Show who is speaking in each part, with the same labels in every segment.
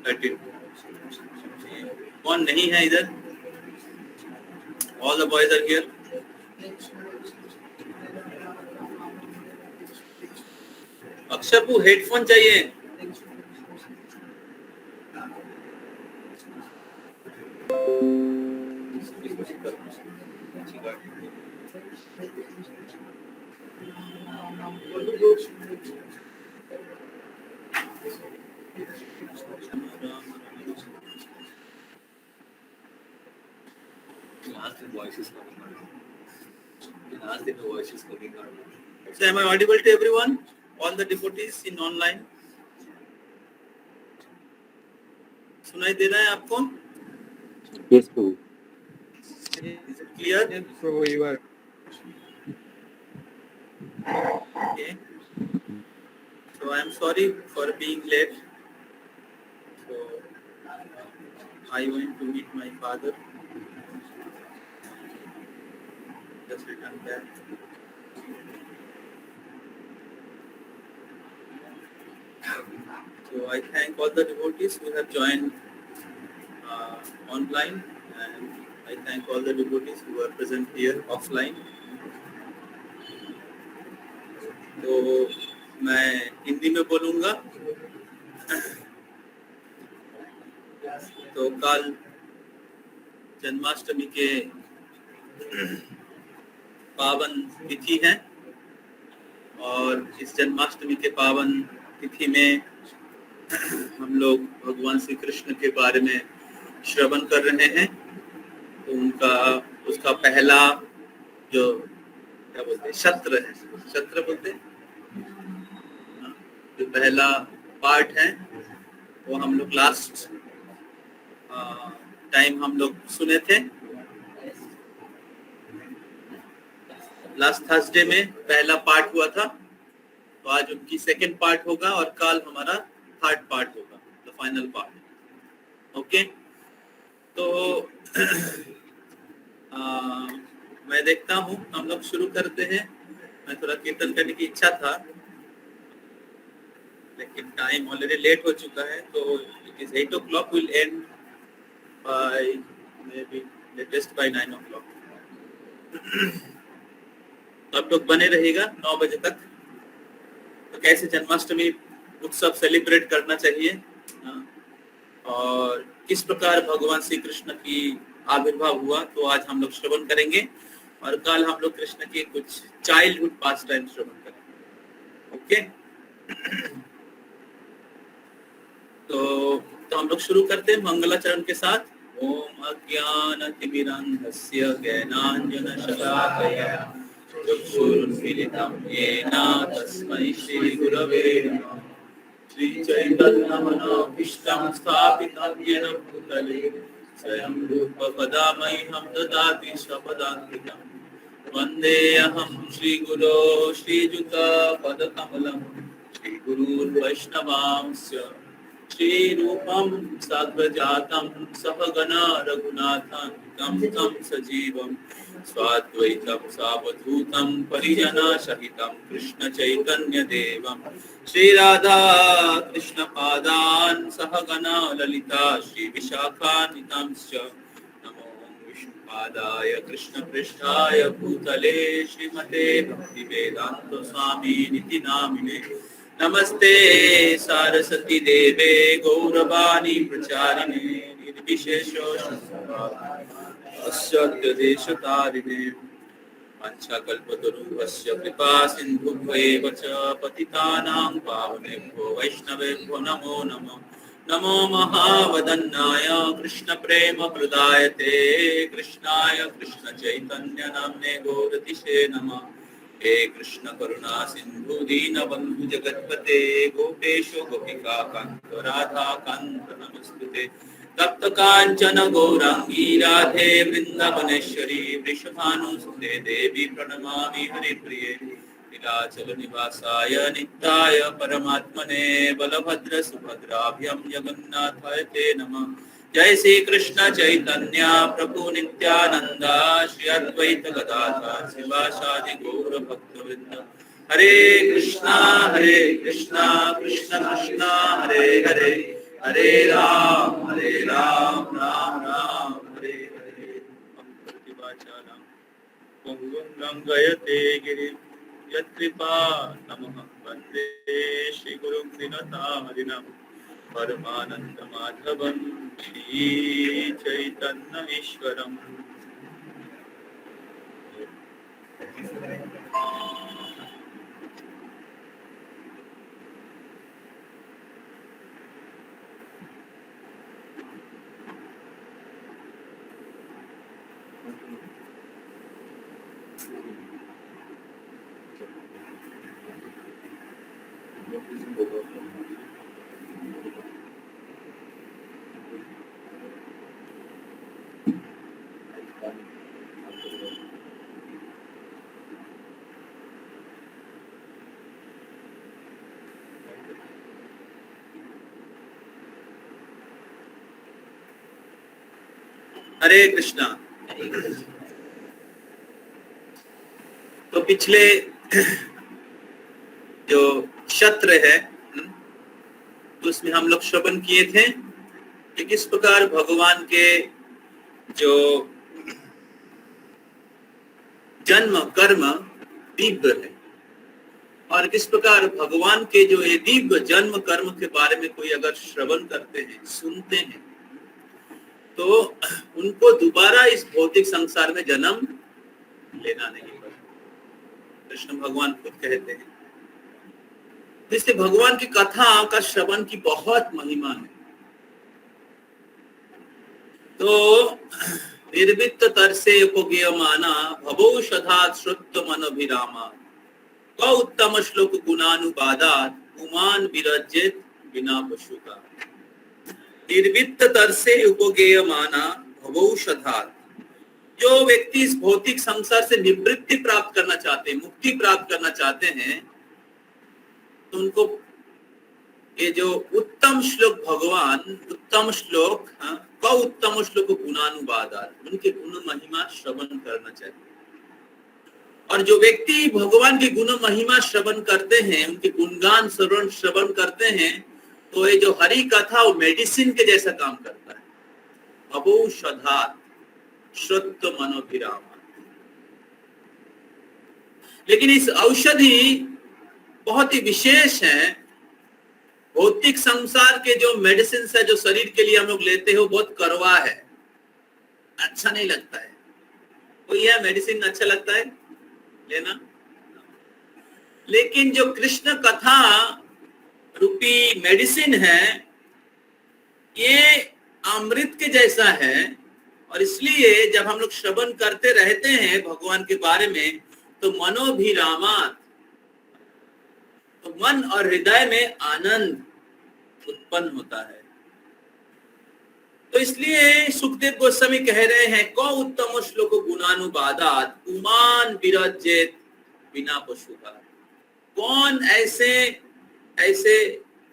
Speaker 1: 13। कौन नहीं है इधर? All the boys are here. Akshar को हेडफोन चाहिए। So am I audible to everyone? All the devotees in online? सुनाई दे रहा है आपको?
Speaker 2: Yes, Prabhu.
Speaker 1: Is it clear?
Speaker 3: Yes, Prabhu, you are.
Speaker 1: Okay. So I am sorry for being late. So I went to meet my father. Just returned back. So I thank all the devotees who have joined online, and I thank all the devotees who are present here offline. तो मैं हिंदी में बोलूँगा। तो कल जन्माष्टमी के पावन तिथि है, और इस जन्माष्टमी के पावन तिथि में हम लोग भगवान श्री कृष्ण के बारे में श्रवण कर रहे हैं। तो उसका पहला जो क्या बोलते हैं, सत्र बोलते हैं, जो पहला पार्ट है वो हम लोग लास्ट टाइम हम लोग सुने थे। लास्ट थर्सडे में पहला पार्ट हुआ था, तो आज उनकी सेकंड पार्ट होगा और कल हमारा थर्ड पार्ट होगा, द फाइनल पार्ट। ओके, तो मैं देखता हूँ हम लोग शुरू करते हैं। मैं थोड़ा कीर्तन करने की इच्छा था, लेकिन टाइम ऑलरेडी लेट हो चुका है। तो it is 8 o'clock, will end by maybe latest by 9 o'clock। आप लोग बने रहेगा 9 बजे तक। तो कैसे जन्माष्टमी उत्सव सेलिब्रेट करना चाहिए और किस प्रकार भगवान श्री कृष्ण की आविर्भाव हुआ, तो आज हम लोग श्रवण करेंगे, और कल हम लोग कृष्ण के कुछ चाइल्डहुड पास टाइम श्रवण करेंगे। ओके, तो हम लोग शुरू करते हैं मंगलाचरण के साथ। ओम अज्ञानतिमिरान्धस्य ज्ञानाञ्जनशलाकया चक्षुरुन्मीलितं येन तस्मै श्रीगुरवे नमः। श्रीचैतन्यमनोभीष्टं स्थापितं येन भूतले स्वयं रूपकदा मह्यं ददाति स्वपदान्तिकं। वन्देऽहं श्रीगुरो श्रीयुतपदकमलं श्रीगुरुर्वैष्णवांश्च श्रीरूपं साग्रजातं सहगणा रघुनाथान्वितं तं सजीवं स्वाद्वैतं सावधूतं परिजनसहितं कृष्णचैतन्यदेवं श्रीराधा कृष्णपादान् सहगणा ललिता श्रीविशाखान्वितांश्च। नमो विष्णुपादाय कृष्णपृष्ठाय भूतले श्रीमते भक्तिवेदान्त स्वामिनिति नामिने। नमस्ते सारस्वती देवे गौरवाणी प्रचारिणे निर्विशेषो शून्यवाददेशतारिणे वाञ्छाकल्पतरुभ्यश्च कृपा सिन्धुभ्येव च पतितानां पावनेभ्यो वैष्णवेभ्यो नमो नमः। नमो महावदन्नाय कृष्णप्रेम प्रदायते कृष्णाय कृष्णचैतन्य नाम्ने गौरतिशे नमः। हे कृष्ण करुणा सिंधु दीनबंधु जगत्पते गोपेशो गोपिका कांत राधा कांत नमस्ते। तप्त कांचन गौरांगी राधे वृंदावनेश्वरी वृषभानुसुते देवी प्रणमामि हरिप्रिये। नीलाचल निवासाय नित्याय परमात्मने बलभद्र सुभद्राभ्यां जगन्नाथाय ते नमः। जय श्री कृष्ण चैतन्य प्रभु नित्यानंद श्री अद्वैत गदाधर शिवासादि गौर भक्तवृंद। हरे कृष्णा कृष्ण कृष्ण हरे हरे, हरे राम राम राम हरे हरे। पुंगुं लंघयते गिरिं यत्कृपा तमहं वन्दे श्रीगुरुं दीनतारिणं परमानंद माधवं श्री चैतन्य ईश्वरम्। हरे कृष्णा। तो पिछले जो सत्र है तो उसमें हम लोग श्रवण किए थे कि किस प्रकार भगवान के जो जन्म कर्म दिव्य है और किस प्रकार भगवान के जो ये दिव्य जन्म कर्म के बारे में कोई अगर श्रवण करते हैं, सुनते हैं, तो उनको दोबारा इस भौतिक संसार में जन्म लेना नहीं पड़ता। कृष्ण भगवान खुद कहते हैं। इसलिए भगवान की कथा का श्रवण की बहुत महिमा है। तो निर्वित्त तरसे उपगेयमाना भवौषधात् श्रुत्व मनोभिरामा क उत्तम श्लोक गुणानुवादात् पुमान् विरजेत विना पशुका। निर्वित्त तरसे उपगेयमाना भवौषधात्, जो व्यक्ति इस भौतिक संसार से निवृत्ति प्राप्त करना चाहते हैं, मुक्ति प्राप्त करना चाहते हैं, तो उनको ये जो उत्तम श्लोक भगवान उत्तम श्लोक का उत्तम श्लोक गुणानुवादात्, उनके गुण महिमा श्रवण करना चाहिए। और जो व्यक्ति भगवान के गुण महिमा श्रवण करते हैं, उनके गुणगान श्रवण करते हैं, तो ये जो हरि कथा वो मेडिसिन के जैसा काम करता है। अभौषधात् श्रुत्व मनोभिरामा। लेकिन इस औषधि बहुत ही विशेष है। भौतिक संसार के जो मेडिसिन है, जो शरीर के लिए हम लोग लेते हैं, वो बहुत कड़वा है, अच्छा नहीं लगता है। कोई यह मेडिसिन अच्छा लगता है लेना? लेकिन जो कृष्ण कथा रूपी मेडिसिन है, ये अमृत के जैसा है। और इसलिए जब हम लोग श्रवण करते रहते हैं भगवान के बारे में, तो मनोभिरामात्, तो मन और हृदय में आनंद उत्पन्न होता है। तो इसलिए सुखदेव गोस्वामी कह रहे हैं, कौ उत्तम श्लोक गुणानुवादात् पुमान् विरजेत विना पशुका। कौन ऐसे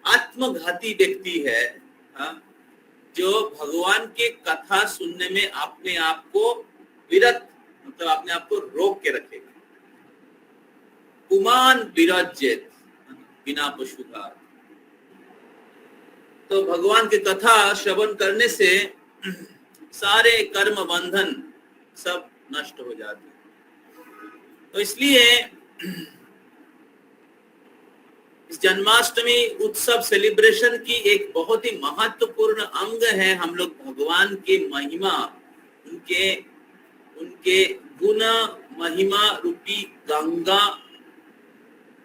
Speaker 1: आत्मघाती व्यक्ति है जो भगवान के कथा सुनने में अपने आप को विरत, मतलब अपने आप को रोक के रखेगा। पुमान् विरजेत बिना पशुका। तो भगवान की कथा श्रवण करने से सारे कर्म बंधन सब नष्ट हो जाते हैं। तो इसलिए इस जन्माष्टमी उत्सव सेलिब्रेशन की एक बहुत ही महत्वपूर्ण अंग है, हम लोग भगवान की महिमा, उनके गुण महिमा रूपी गंगा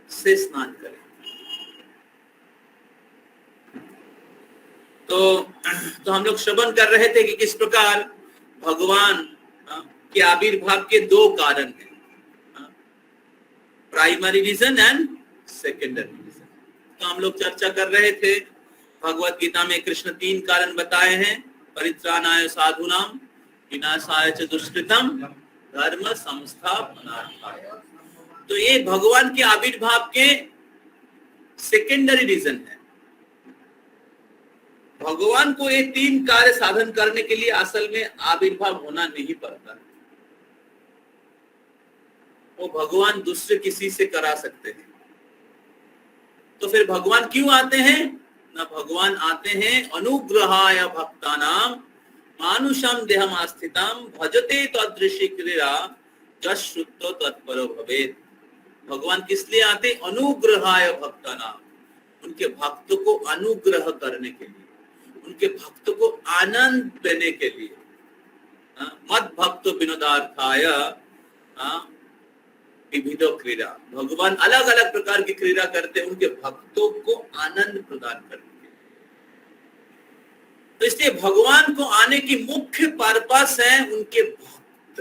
Speaker 1: से स्नान करें। तो हम लोग श्रवण कर रहे थे कि किस प्रकार भगवान के आविर्भाव के दो कारण हैं, primary reason and secondary reason. तो हम लोग चर्चा कर रहे थे, भगवत गीता में कृष्ण 3 कारण बताए हैं। परित्राणाय साधूनाम, विनाशाय च दुष्कृतम, धर्म संस्थापनार्थाय। तो ये भगवान के आविर्भाव के सेकेंडरी रीजन है। भगवान को ये 3 कार्य साधन करने के लिए असल में आविर्भाव होना नहीं पड़ता। वो भगवान दूसरे किसी से करा सकते हैं। तो फिर भगवान क्यों आते हैं ना? भगवान आते हैं अनुग्रहाय भक्तानां मानुषम देहम आस्थितम भजते तदृशी क्रीड़ा जश्रुतो तत्परो भवेत्। भगवान किस लिए आते? अनुग्रहाय भक्तानां, उनके भक्तों को अनुग्रह करने के लिए, उनके भक्तों को आनंद देने के लिए। मद भक्त विनोदार्थाय विविधो क्रीड़ा, भगवान अलग अलग प्रकार की क्रीड़ा करते हैं उनके भक्तों को आनंद प्रदान करने के लिए। तो इसलिए भगवान को आने की मुख्य पर्पस है उनके भक्त,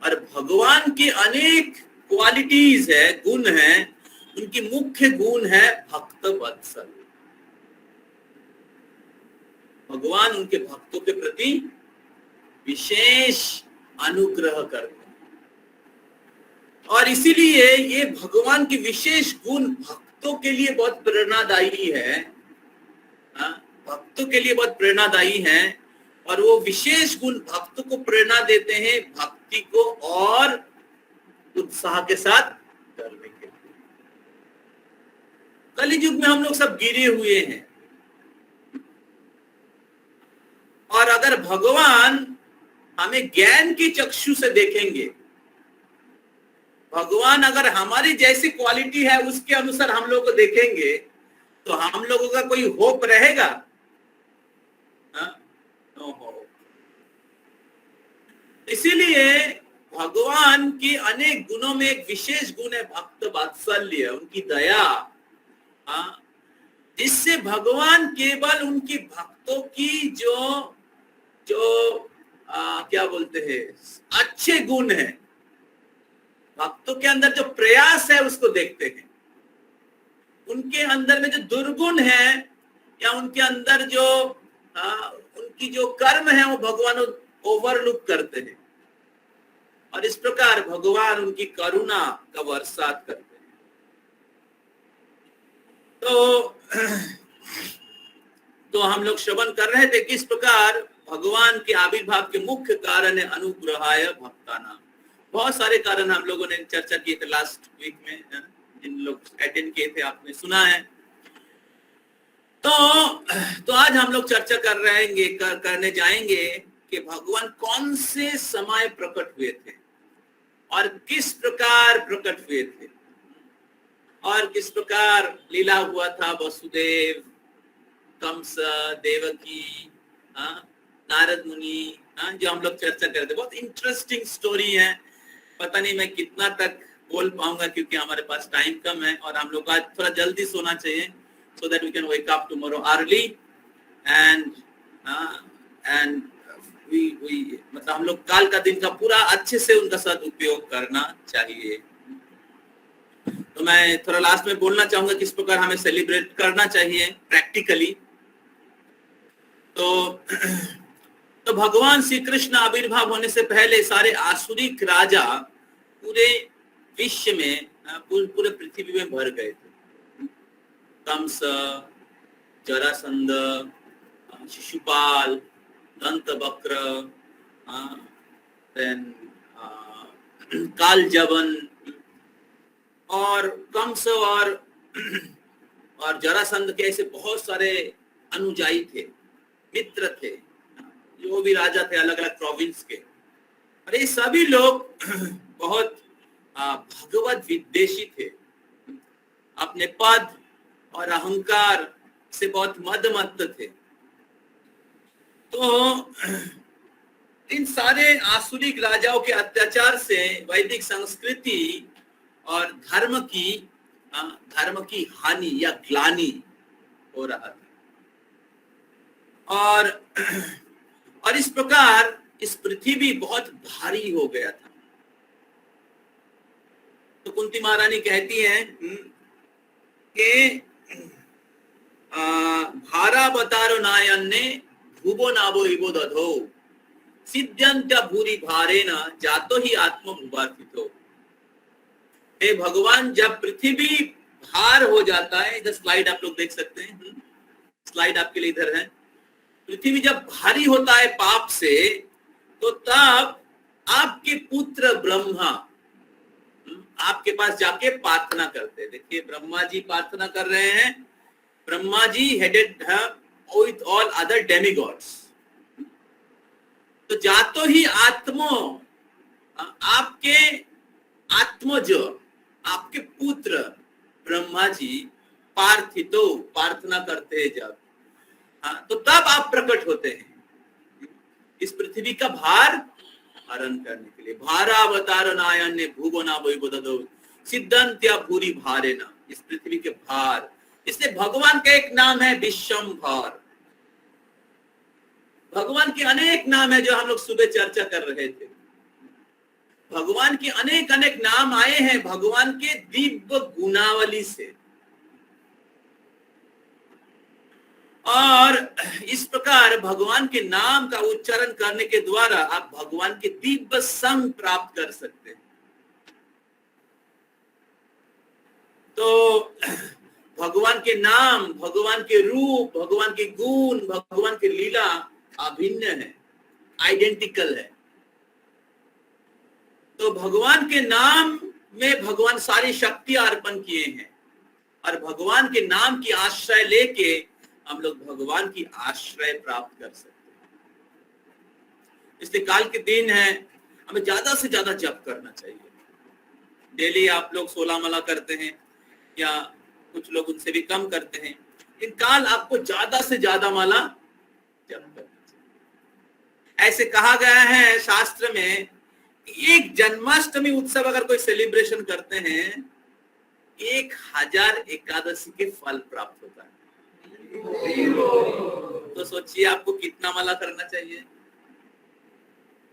Speaker 1: और भगवान के अनेक क्वालिटीज है, गुण है, उनकी मुख्य गुण है भक्त वत्सल। भगवान उनके भक्तों के प्रति विशेष अनुग्रह करते हैं, और इसीलिए ये भगवान की विशेष गुण भक्तों के लिए बहुत प्रेरणादायी है। भक्तों के लिए बहुत प्रेरणादायी है, और वो विशेष गुण भक्तों को प्रेरणा देते हैं भक्ति को और उत्साह के साथ करने के लिए। कलियुग में हम लोग सब गिरे हुए हैं, और अगर भगवान हमें ज्ञान की चक्षु से देखेंगे, भगवान अगर हमारी जैसी क्वालिटी है उसके अनुसार हम लोग को देखेंगे, तो हम लोगों का कोई होप रहेगा? No hope. इसीलिए भगवान के अनेक गुणों में एक विशेष गुण है भक्त वात्सल्य, उनकी दया, जिससे भगवान केवल उनकी भक्तों की जो क्या बोलते हैं अच्छे गुण है, भक्तों के अंदर जो प्रयास है उसको देखते हैं। उनके अंदर में जो दुर्गुण है या उनके अंदर जो उनकी जो कर्म है वो भगवान ओवरलुक करते हैं, और इस प्रकार भगवान उनकी करुणा का बरसात करते हैं। तो हम लोग श्रवण कर रहे थे किस प्रकार भगवान के आविर्भाव के मुख्य कारण है अनुग्रहाय भक्तानां। बहुत सारे कारण हम लोगों ने चर्चा किए थे लास्ट वीक में, जिन लोग अटेंड किए थे आपने सुना है। तो आज हम लोग चर्चा करने जाएंगे कि भगवान कौन से समय प्रकट हुए थे और किस प्रकार प्रकट हुए थे, और किस प्रकार लीला हुआ था वसुदेव, कंस, देवकी, नारद मुनि, जो हम लोग चर्चा कर रहे थे। बहुत इंटरेस्टिंग स्टोरी है। पता नहीं मैं कितना तक बोल पाऊंगा क्योंकि हमारे पास टाइम कम है, और हम लोग आज थोड़ा जल्दी सोना चाहिए, so that we can wake up tomorrow early and मतलब हम लोग काल का दिन का पूरा अच्छे से उनका सदुपयोग करना चाहिए। तो मैं थोड़ा लास्ट में बोलना चाहूंगा किस प्रकार हमें सेलिब्रेट करना चाहिए प्रैक्टिकली। तो भगवान श्री कृष्ण आविर्भाव होने से पहले सारे आसुरिक राजा पूरे विश्व में, पूरे पृथ्वी में भर गए थे। कंस, जरासंध, शिशुपाल, दंतवक्र, कालजवन, और कंस और जरासंध के ऐसे बहुत सारे अनुयायी थे, मित्र थे, जो भी राजा थे अलग अलग प्रोविंस के। और ये सभी लोग बहुत भगवत विद्वेषी थे, अपने पद और अहंकार से बहुत मदमत्त थे। तो इन सारे आसुरिक राजाओं के अत्याचार से वैदिक संस्कृति और धर्म की हानि या ग्लानि हो रहा था, और इस प्रकार इस पृथ्वी बहुत भारी हो गया था। तो कुंती महारानी कहती हैं कि भारावतारो नायन्ने भूवो नावो इवो दधो सिद्ध्यंत भूरि भारेन जातो ही आत्म भूभार्थितो। हे भगवान, जब पृथ्वी भार हो जाता है, इधर स्लाइड आप लोग देख सकते हैं, स्लाइड आपके लिए इधर है। पृथ्वी जब भारी होता है पाप से, तो तब आपके पुत्र ब्रह्मा आपके पास जाके प्रार्थना करते हैं। देखिए ब्रह्मा जी प्रार्थना कर रहे हैं, Brahma ji headed with all other demigods. तो जातो ही आत्मो, आपके आत्मज, आपके पुत्र ब्रह्मा जी पार्थितो प्रार्थना करते हैं जब, तो तब आप प्रकट होते हैं इस पृथ्वी का भार हरण करने के लिए। भारावतार नायन ने भुवना वैबदो सिद्धंत्या भूरी भारे ना, इस पृथ्वी के भार। इसलिए भगवान का एक नाम है विश्वम्भर। भगवान के अनेक नाम है जो हम लोग सुबह चर्चा कर रहे थे। भगवान के अनेक अनेक नाम आए हैं भगवान के दिव्य गुणावली से। और इस प्रकार भगवान के नाम का उच्चारण करने के द्वारा आप भगवान के दिव्य संग प्राप्त कर सकते हैं। तो भगवान के नाम, भगवान के रूप, भगवान के गुण, भगवान की लीला अभिन्न है, आइडेंटिकल है। तो भगवान के नाम में भगवान सारी शक्तियां अर्पण किए हैं और भगवान के नाम की आश्रय लेके हम लोग भगवान की आश्रय प्राप्त कर सकते हैं। इसलिए काल के दिन है, हमें ज्यादा से ज्यादा जप करना चाहिए। डेली आप लोग 16 माला करते हैं या कुछ लोग उनसे भी कम करते हैं, इन काल आपको ज्यादा से ज्यादा माला जप करना चाहिए। ऐसे कहा गया है शास्त्र में, एक जन्माष्टमी उत्सव अगर कोई सेलिब्रेशन करते हैं 1000 एकादशी के फल प्राप्त होता है। तो सोचिए आपको कितना माला करना चाहिए?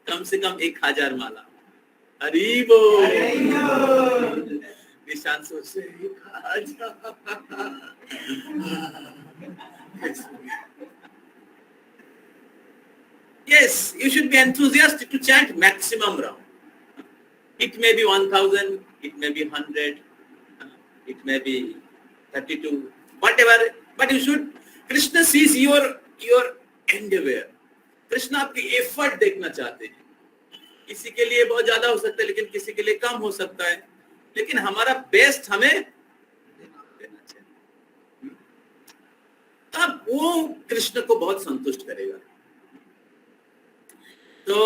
Speaker 1: कम से कम 1000 माला। हरि बोल। निशान सोच रहे 1000। Yes, you should be enthusiastic to chant maximum round. It may be 1000, it may be 100, it may be 32, whatever. But you should. Krishna sees your endeavor. Krishna आपकी एफर्ट देखना चाहते हैं। किसी के लिए बहुत ज्यादा हो सकता है, लेकिन किसी के लिए कम हो सकता है, लेकिन हमारा बेस्ट हमें देना चाहिए। तब वो कृष्ण को बहुत संतुष्ट करेगा। तो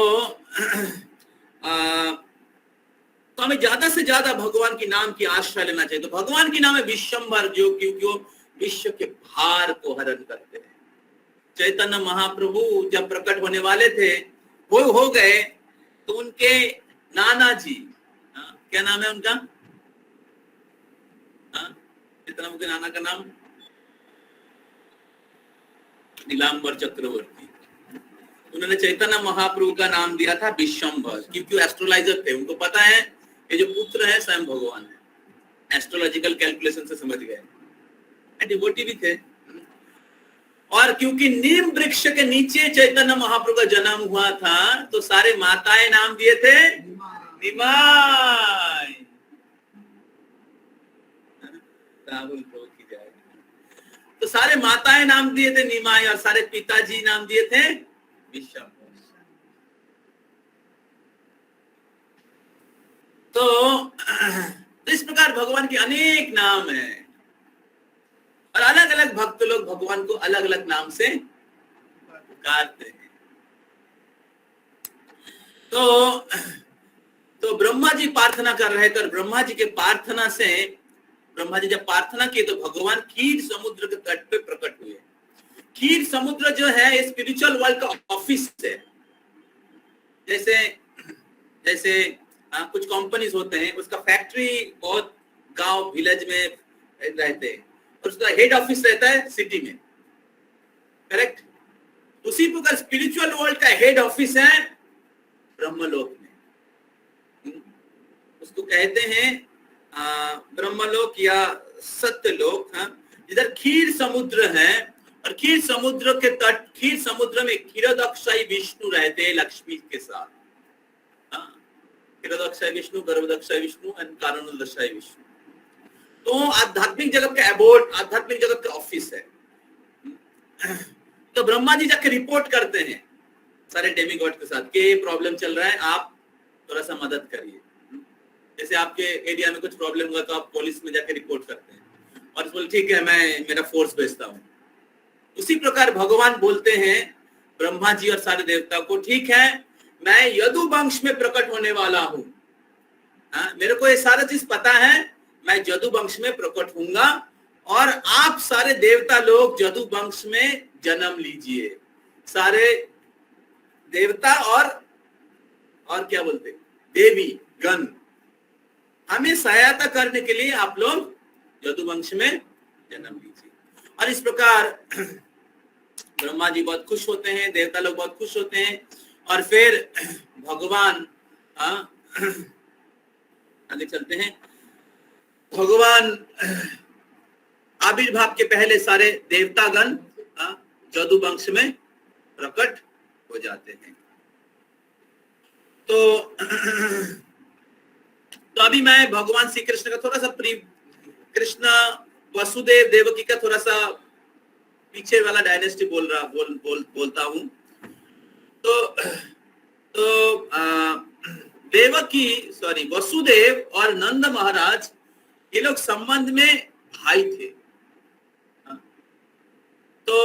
Speaker 1: हमें ज्यादा से ज्यादा भगवान के नाम की आश्रय लेना चाहिए। तो भगवान के नाम है विश्वम्भर, जो क्योंकि वो विश्व के भार को हरण करते हैं। चैतन्य महाप्रभु जब प्रकट होने वाले थे, वो हो गए, तो उनके नाना जी, क्या नाम है उनका? चैतन्य के नाना का नाम नीलांबर चक्रवर्ती। उन्होंने चैतन्य महाप्रभु का नाम दिया था विश्वम्भर, क्योंकि एस्ट्रोलॉजर थे। उनको पता है ये जो पुत्र है स्वयं भगवान है। एस्ट्रोलॉजिकल कैलकुलेशन से समझ गए, डिवोटी भी थे। और क्योंकि नीम वृक्ष के नीचे चैतन्य महाप्रभु का जन्म हुआ था, तो सारे माताएं नाम दिए थे निमाय। राहुल को की जाएगी। तो सारे माताएं नाम दिए थे निमाय और सारे पिताजी नाम दिए थे विश्वम्भर। तो इस प्रकार भगवान के अनेक नाम हैं और अलग अलग भक्त लोग भगवान को अलग अलग नाम से पुकारते हैं। तो ब्रह्मा जी प्रार्थना कर रहे थे और ब्रह्मा जी के प्रार्थना से, ब्रह्मा जी जब प्रार्थना की तो भगवान क्षीर समुद्र के तट पे प्रकट हुए। क्षीर समुद्र जो है स्पिरिचुअल वर्ल्ड का ऑफिस है। जैसे कुछ कंपनीज होते हैं, उसका फैक्ट्री बहुत गांव विलेज में रहते हैं और उसका हेड ऑफिस रहता है सिटी में, करेक्ट? उसी प्रकार स्पिरिचुअल वर्ल्ड का हेड ऑफिस है ब्रह्मलोक में। उसको कहते हैं ब्रह्मलोक या सत्यलोक, जिधर क्षीर समुद्र है। और क्षीर समुद्र के तट, क्षीर समुद्र में क्षीरोदक्षाई विष्णु रहते हैं लक्ष्मी के साथ। क्षीरोदक्षाई विष्णु, गर्भदक्षाई विष्णु एंड कारणोदक्षाई विष्णु। तो आध्यात्मिक जगत का एबोर्ड, आध्यात्मिक जगत का ऑफिस है। तो ब्रह्मा जी जाके रिपोर्ट करते हैं सारे डेमिगॉड के साथ कि ये प्रॉब्लम चल रहा है, आप थोड़ा सा मदद करिए। जैसे आपके एरिया में कुछ प्रॉब्लम हुआ तो आप पुलिस में जाके रिपोर्ट करते हैं और बोले ठीक है मैं मेरा फोर्स भेजता हूँ। उसी प्रकार भगवान बोलते हैं ब्रह्मा जी और सारे देवता को, ठीक है मैं यदु वंश में प्रकट होने वाला हूँ, मेरे को ये सारा चीज पता है, मैं जदु वंश में प्रकट होऊंगा और आप सारे देवता लोग जदु वंश में जन्म लीजिए। सारे देवता और क्या बोलते देवी गण हमें सहायता करने के लिए आप लोग जदु वंश में जन्म लीजिए। और इस प्रकार ब्रह्मा जी बहुत खुश होते हैं, देवता लोग बहुत खुश होते हैं और फिर भगवान आगे चलते हैं। भगवान आविर्भाव के पहले सारे देवतागण जदु वंश में प्रकट हो जाते हैं। तो अभी मैं भगवान श्री कृष्ण का थोड़ा सा कृष्ण वसुदेव देवकी का थोड़ा सा पीछे वाला डायनेस्टी बोलता हूं। तो वसुदेव और नंद महाराज ये लोग संबंध में भाई थे। तो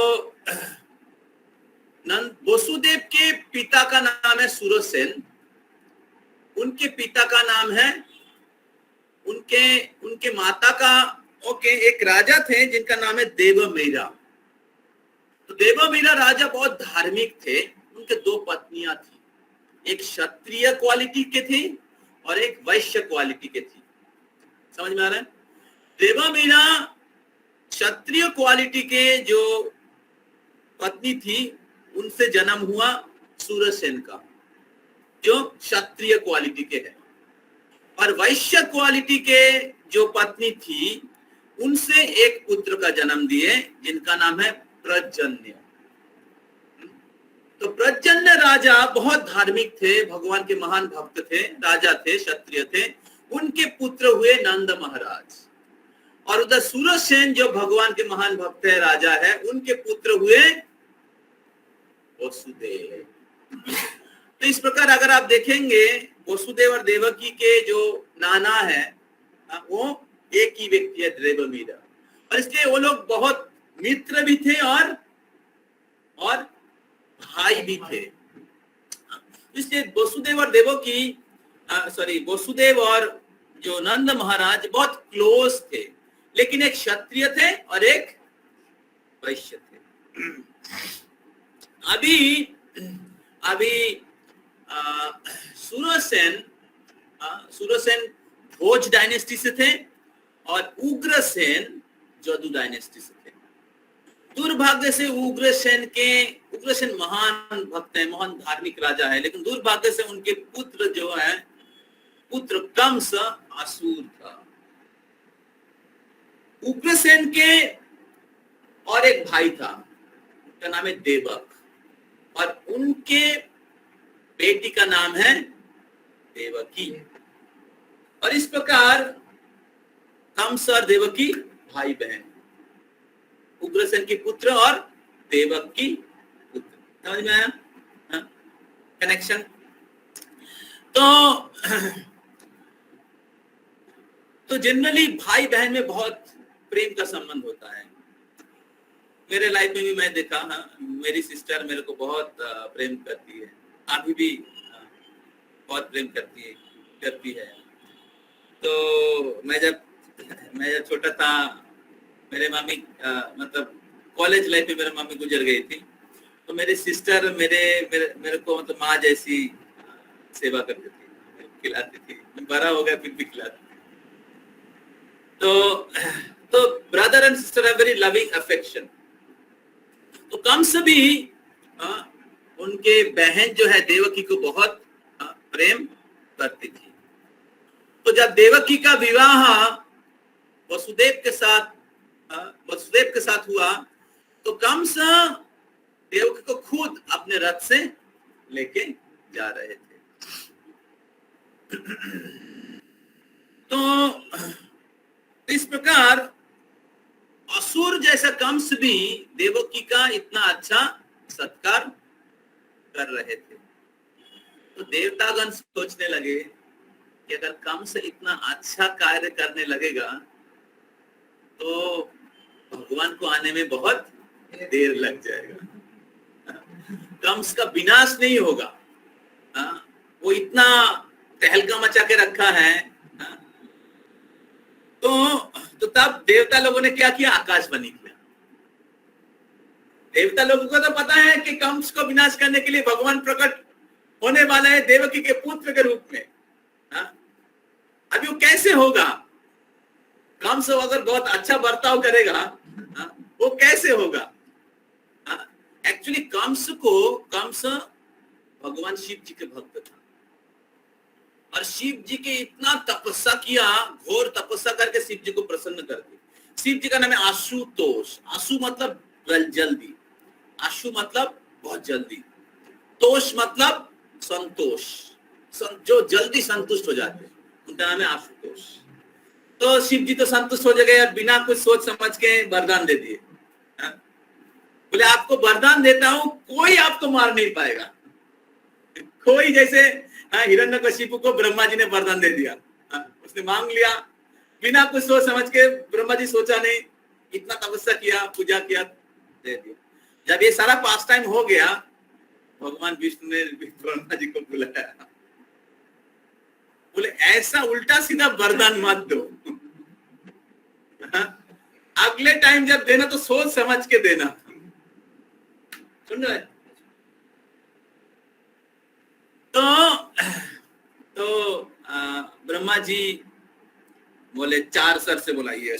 Speaker 1: वसुदेव के पिता का नाम है सुरसेन, उनके पिता का नाम है उनके माता का एक राजा थे जिनका नाम है देवमीरा। तो देवमीरा राजा बहुत धार्मिक थे, उनके दो पत्नियां थी, एक क्षत्रिय क्वालिटी के थे और एक वैश्य क्वालिटी के थी। समझ में आ रहा है? देवमीरा क्षत्रिय क्वालिटी के जो पत्नी थी उनसे जन्म हुआ सूरसेन का, जो क्षत्रिय क्वालिटी के है, और वैश्य क्वालिटी के जो पत्नी थी उनसे एक पुत्र का जन्म दिए जिनका नाम है प्रजन्य। तो प्रजन्य राजा बहुत धार्मिक थे, भगवान के महान भक्त थे, राजा थे, क्षत्रिय थे, उनके पुत्र हुए नंद महाराज। और उधर सूरसेन जो भगवान के महान भक्त है, राजा है, उनके पुत्र हुए वसुदेव। तो इस प्रकार अगर आप देखेंगे वसुदेव और देवकी के जो नाना है वो एक ही व्यक्ति है, देवमीरा, और इसलिए वो लोग बहुत मित्र भी थे और भाई भी थे। इसलिए वसुदेव और वसुदेव और जो नंद महाराज बहुत क्लोज थे, लेकिन एक क्षत्रिय थे और एक वैश्य थे। अभी सुरसेन भोज डायनेस्टी से थे और उग्रसेन जदु डायनेस्टी से थे। दुर्भाग्य से उग्रसेन महान भक्त है, महान धार्मिक राजा है, लेकिन दुर्भाग्य से उनके पुत्र जो है, पुत्र कंस असुर था। उग्रसेन के और एक भाई था, उसका नाम है देवक, और उनके बेटी का नाम है देवकी। और इस प्रकार कंस और देवकी भाई बहन, उग्रसेन की पुत्र और देवकी पुत्र। समझ में आया कनेक्शन? तो जनरली भाई बहन में बहुत प्रेम का संबंध होता है। मेरे लाइफ में भी मैं देखा, मेरी सिस्टर मेरे को बहुत प्रेम करती है, अभी भी बहुत प्रेम करती है। तो मैं जब छोटा था, मेरे मम्मी मतलब कॉलेज लाइफ में मेरी मम्मी गुजर गई थी, तो मेरी सिस्टर मेरे को मतलब माँ जैसी सेवा करती थी, खिलाती थी। मैं बड़ा हो गया फिर भी खिलाती थी। तो brother and sister have very loving affection. तो कंस भी उनके बहन जो है देवकी को बहुत प्रेम करती थी। तो जब देवकी का विवाह वसुदेव के साथ हुआ, तो कंस देवकी को खुद अपने रथ से लेके जा रहे थे। तो इस प्रकार असुर जैसा कंस भी देवकी का इतना अच्छा सत्कार कर रहे थे। तो देवतागण सोचने लगे कि अगर कंस इतना अच्छा कार्य करने लगेगा तो भगवान को आने में बहुत देर लग जाएगा। कंस का विनाश नहीं होगा। वो इतना तहलका मचा के रखा है। तो तब देवता लोगों ने क्या किया? आकाशवाणी किया। देवता लोगों को तो पता है कि कंस को विनाश करने के लिए भगवान प्रकट होने वाला है देवकी के पुत्र के रूप में। अभी वो कैसे होगा? कंस अगर बहुत अच्छा बर्ताव करेगा वो कैसे होगा? एक्चुअली कंस भगवान शिव जी के भक्त था और शिव जी के इतना तपस्या किया, घोर तपस्या करके शिव जी को प्रसन्न कर दिया। शिव जी का नाम है आशुतोष। आशु मतलब जल्दी, आशु मतलब बहुत जल्दी, तोष मतलब संतोष, जो जल्दी संतुष्ट हो जाते हैं, उनका नाम है आशुतोष। तो शिव जी तो संतुष्ट हो गए और बिना कुछ सोच समझ के वरदान दे दिए। बोले आपको वरदान देता हूं, कोई आपको मार नहीं पाएगा। कोई जैसे हिरण्यकशिपु को ब्रह्मा जी ने वरदान दे दिया। उसने मांग लिया बिना कुछ सोच समझ के, ब्रह्मा जी सोचा नहीं, इतना तपस्या किया, पूजा किया, दे दिया। जब ये सारा पास टाइम हो गया, भगवान विष्णु ने ब्रह्मा जी को बुलाया, बोले ऐसा उल्टा सीधा वरदान मत दो। अगले टाइम जब देना तो सोच समझ के देना। सुन रहे? तो ब्रह्मा जी बोले 4 सर से बुलाइए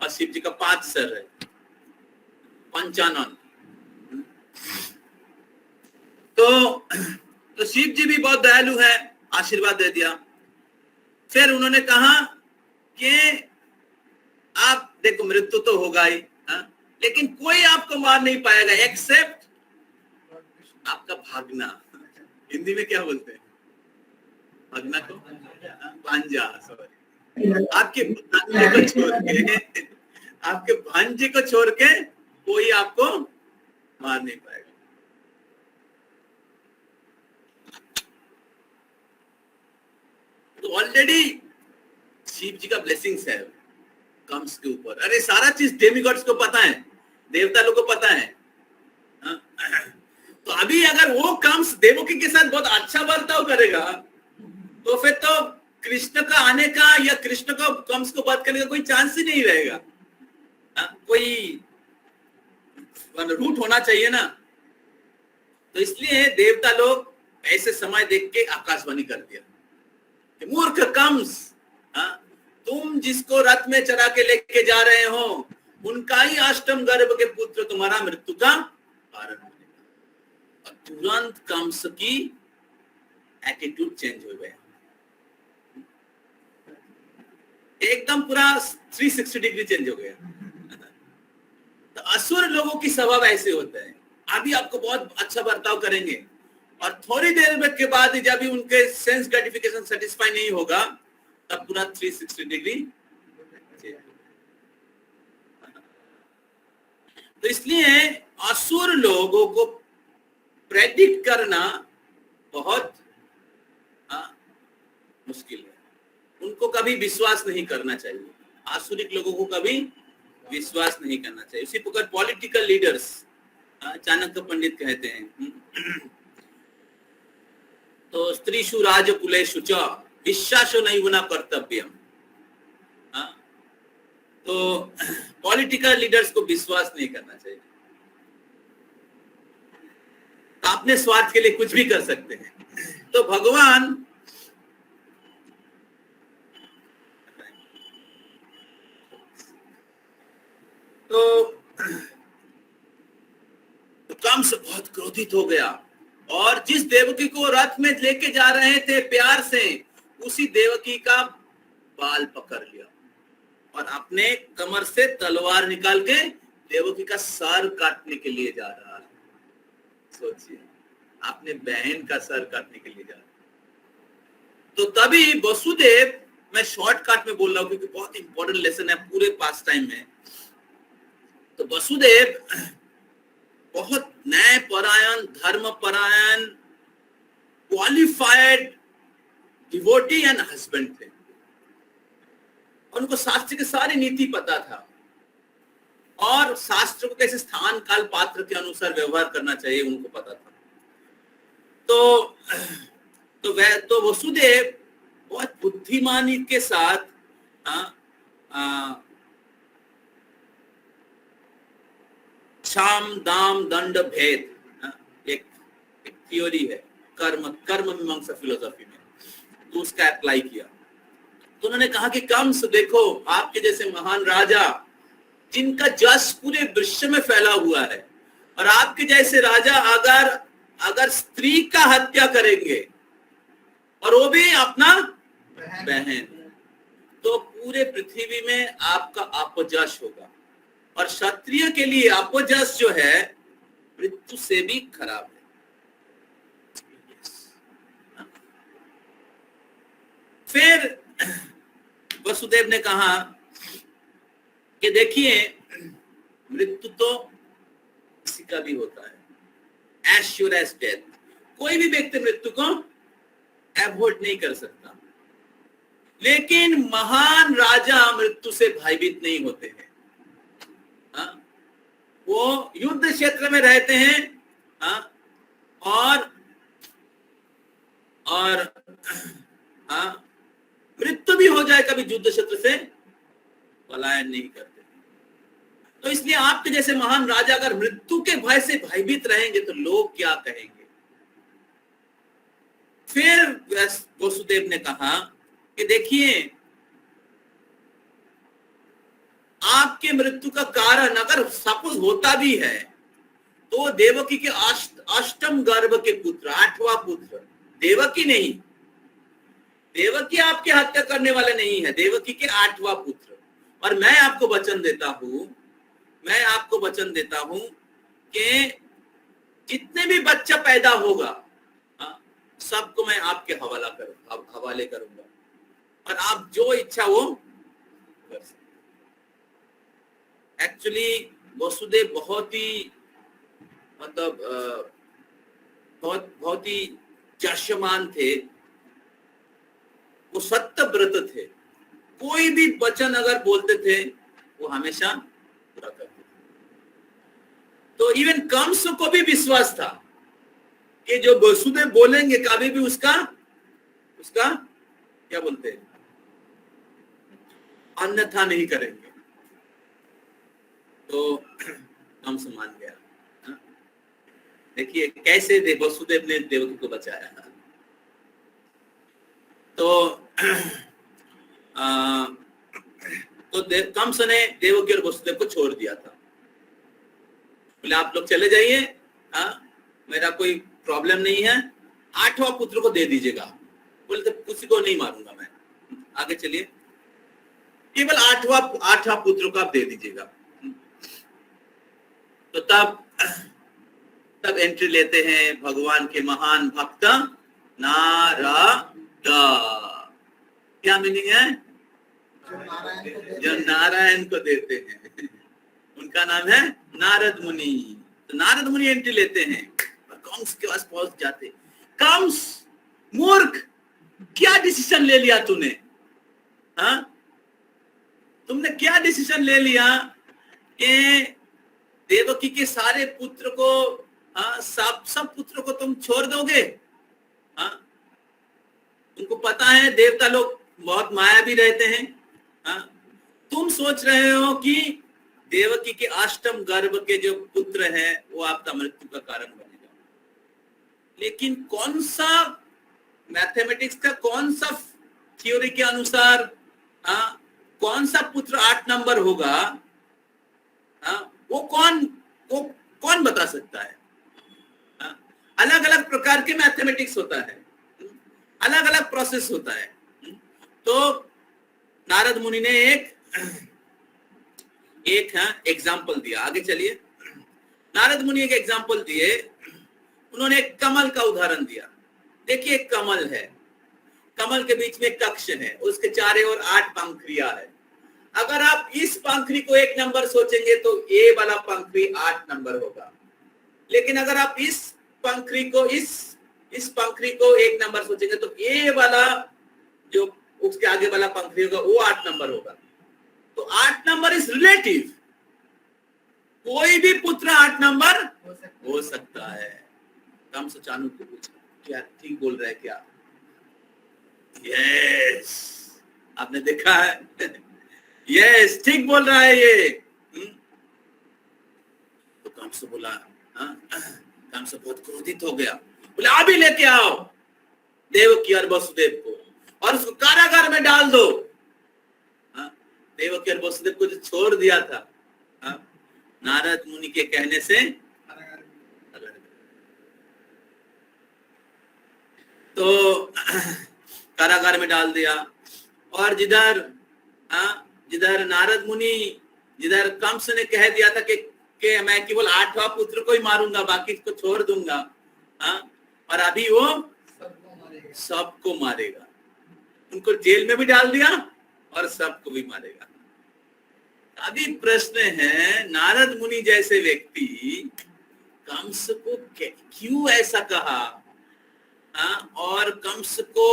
Speaker 1: और शिव जी का 5 सर है, 55। तो शिव जी भी बहुत दयालु है, आशीर्वाद दे दिया। फिर उन्होंने कहा कि आप देखो मृत्यु तो होगा ही, लेकिन कोई आपको मार नहीं पाएगा एक्सेप्ट आपका भागना। हिंदी में क्या बोलते हैं भागना को? भांजा। सॉरी, आपके भांजे को छोड़ के, आपके भांजे को छोड़ के कोई आपको मार नहीं पाएगा। तो ऑलरेडी शिव जी का ब्लेसिंग्स है कंस के ऊपर। अरे सारा चीज डेमिगॉड्स को पता है, देवता लोग को पता है। तो अभी अगर वो कंस देवकी के साथ बहुत अच्छा बर्ताव करेगा तो फिर तो कृष्ण का आने का या कृष्ण को कंस को वध करने का कोई चांस ही नहीं रहेगा। कोई रूट होना चाहिए ना। तो इसलिए देवता लोग ऐसे समय देख के आकाशवाणी कर दिया, मूर्ख कंस, तुम जिसको रथ में चरा के लेके जा रहे हो उनका ही अष्टम गर्भ के पुत्र तुम्हारा मृत्यु का कारण बनेगा। और तुरंत कंस की एटीट्यूड चेंज हो गया, एकदम पूरा 360 डिग्री चेंज हो गया। तो असुर लोगों की स्वभाव ऐसे होता है, अभी आपको बहुत अच्छा बर्ताव करेंगे और थोड़ी देर के बाद जब भी उनके सेंस ग्रेटिफिकेशन सेटिस्फाई नहीं होगा तब पूरा 360 डिग्री। तो इसलिए असुर लोगों को प्रेडिक्ट करना बहुत मुश्किल है। उनको कभी विश्वास नहीं करना चाहिए, आसुरिक लोगों को कभी विश्वास नहीं करना चाहिए। उसी प्रकार पॉलिटिकल लीडर्स, चाणक्य पंडित कहते हैं, तो स्त्रीषु राजकुलेषु च विश्वासो नैव न कर्तव्यम। तो पॉलिटिकल लीडर्स को विश्वास नहीं करना चाहिए। तो अपने स्वार्थ के लिए कुछ भी कर सकते हैं। तो भगवान तो कंस बहुत क्रोधित हो गया और जिस देवकी को रथ में लेके जा रहे थे प्यार से, उसी देवकी का बाल पकड़ लिया और अपने कमर से तलवार निकाल के देवकी का सर काटने के लिए जा रहा है। सोचिए, अपने बहन का सर काटने के लिए जा रहा है। तो तभी वसुदेव, मैं शॉर्टकट में बोल रहा हूं क्योंकि बहुत इंपॉर्टेंट लेसन है पूरे पास टाइम में। तो वसुदेव बहुत न्याय परायण, धर्म परायण, क्वालिफाइड डिवोटी एंड हस्बैंड थे। उनको शास्त्र की सारी नीति पता था और शास्त्र को कैसे स्थान काल पात्र के अनुसार व्यवहार करना चाहिए उनको पता था। तो वसुदेव बहुत बुद्धिमानी के साथ साम दाम दंड भेद एक थियोरी है कर्म मीमांसा फिलोसॉफी में, तो उसका अप्लाई किया। तो उन्होंने कहा कि कंस देखो, आपके जैसे महान राजा जिनका जस पूरे विश्व में फैला हुआ है, और आपके जैसे राजा अगर स्त्री का हत्या करेंगे और वो भी अपना बहन, तो पूरे पृथ्वी में आपका अपजस होगा। और क्षत्रिय के लिए अपजस जो है मृत्यु से भी खराब है। फिर वसुदेव ने कहा कि देखिए, मृत्यु तो किसी का भी होता है, एज श्योर एज डेथ। कोई भी व्यक्ति मृत्यु को अवॉइड नहीं कर सकता, लेकिन महान राजा मृत्यु से भयभीत नहीं होते हैं। वो युद्ध क्षेत्र में रहते हैं और मृत्यु भी हो जाए कभी युद्ध क्षेत्र से पलायन नहीं करते। तो इसलिए आपके जैसे महान राजा अगर मृत्यु के भय से भयभीत रहेंगे तो लोग क्या कहेंगे। फिर वसुदेव ने कहा कि देखिए, आपके मृत्यु का कारण अगर सपोज होता भी है तो देवकी के अष्टम गर्भ के पुत्र, 8वां पुत्र, देवकी नहीं, देवकी आपके हत्या करने वाले नहीं है, देवकी के 8वां पुत्र। और मैं आपको वचन देता हूं कि जितने भी बच्चा पैदा होगा सबको मैं आपके हवाले करूंगा, और आप जो इच्छा वो कर सकते। एक्चुअली वसुदेव बहुत ही बहुत ही चर्चमान थे, वो सत्य व्रत थे। कोई भी वचन अगर बोलते थे वो हमेशा पूरा करते थे। तो इवन कंस को भी विश्वास था कि जो वसुदेव बोलेंगे कभी भी उसका क्या बोलते हैं, अन्यथा नहीं करेंगे। तो कंस मान गया। देखिए कैसे वसुदेव ने देवकी को बचाया। तो कंस ने देवकी और वसुदेव को छोड़ दिया था, बोले आप लोग चले जाइए, मेरा कोई प्रॉब्लम नहीं है, 8वां पुत्र को दे दीजिएगा। बोले तो किसी को नहीं मारूंगा मैं, आगे चलिए, केवल 8वां पुत्र को आप दे दीजिएगा। तो तब एंट्री लेते हैं भगवान के महान भक्त नारद। क्या मीनिंग है? जो नारायण को देते हैं उनका नाम है नारद मुनि। तो नारद मुनि एंट्री लेते हैं और कंस के पास पहुंच जाते। कंस मूर्ख, क्या डिसीजन ले लिया तूने? तुमने क्या डिसीजन ले लिया कि देवकी के सारे पुत्र को, सब पुत्र को तुम छोड़ दोगे? उनको पता है देवता लोग बहुत माया भी रहते हैं। तुम सोच रहे हो कि देवकी के अष्टम गर्भ के जो पुत्र हैं वो आपका मृत्यु का कारण बनेगा, लेकिन कौन सा मैथमेटिक्स का कौन सा थ्योरी के अनुसार कौन सा पुत्र 8 नंबर होगा, वो कौन बता सकता है? अलग अलग प्रकार के मैथमेटिक्स होता है, अलग अलग प्रोसेस होता है। तो नारद मुनि ने एक एग्जाम्पल दिया। आगे चलिए। नारद मुनि एक एग्जाम्पल दिए, उन्होंने एक कमल का उदाहरण दिया। देखिए एक कमल है, कमल के बीच में एक कक्ष है, उसके चारों ओर 8 पंखुड़ियां है। अगर आप इस पंखुड़ी को 1 नंबर सोचेंगे तो ए वाला पंखुड़ी 8 नंबर होगा, लेकिन अगर आप इस पंखुड़ी को 1 नंबर सोचेंगे तो ए वाला जो उसके आगे वाला पंखुड़ी होगा वो 8 नंबर होगा। तो 8 नंबर इज रिलेटिव, कोई भी पुत्र 8 नंबर हो सकता है। कम से चाणू को पूछा क्या ठीक बोल रहा है क्या? यस, आपने देखा है। यस, ठीक बोल रहा है ये। तो कंस बोला, कंस बहुत क्रोधित हो गया, बोले अभी लेके आओ देवकी और वसुदेव को और उसको कारागार में डाल दो। देवकी और वसुदेव को जो छोड़ दिया था नारद मुनि के कहने से, तो कारागार में डाल दिया। और जिधर नारद मुनि, जिधर कंस ने कह दिया था कि मैं केवल 8वां पुत्र को ही मारूंगा, बाकी को छोड़ दूंगा, और अभी वो सबको मारेगा। उनको जेल में भी डाल दिया और सबको भी मारेगा। अभी प्रश्न है, नारद मुनि जैसे व्यक्ति कंस को क्यों ऐसा कहा, और कंस को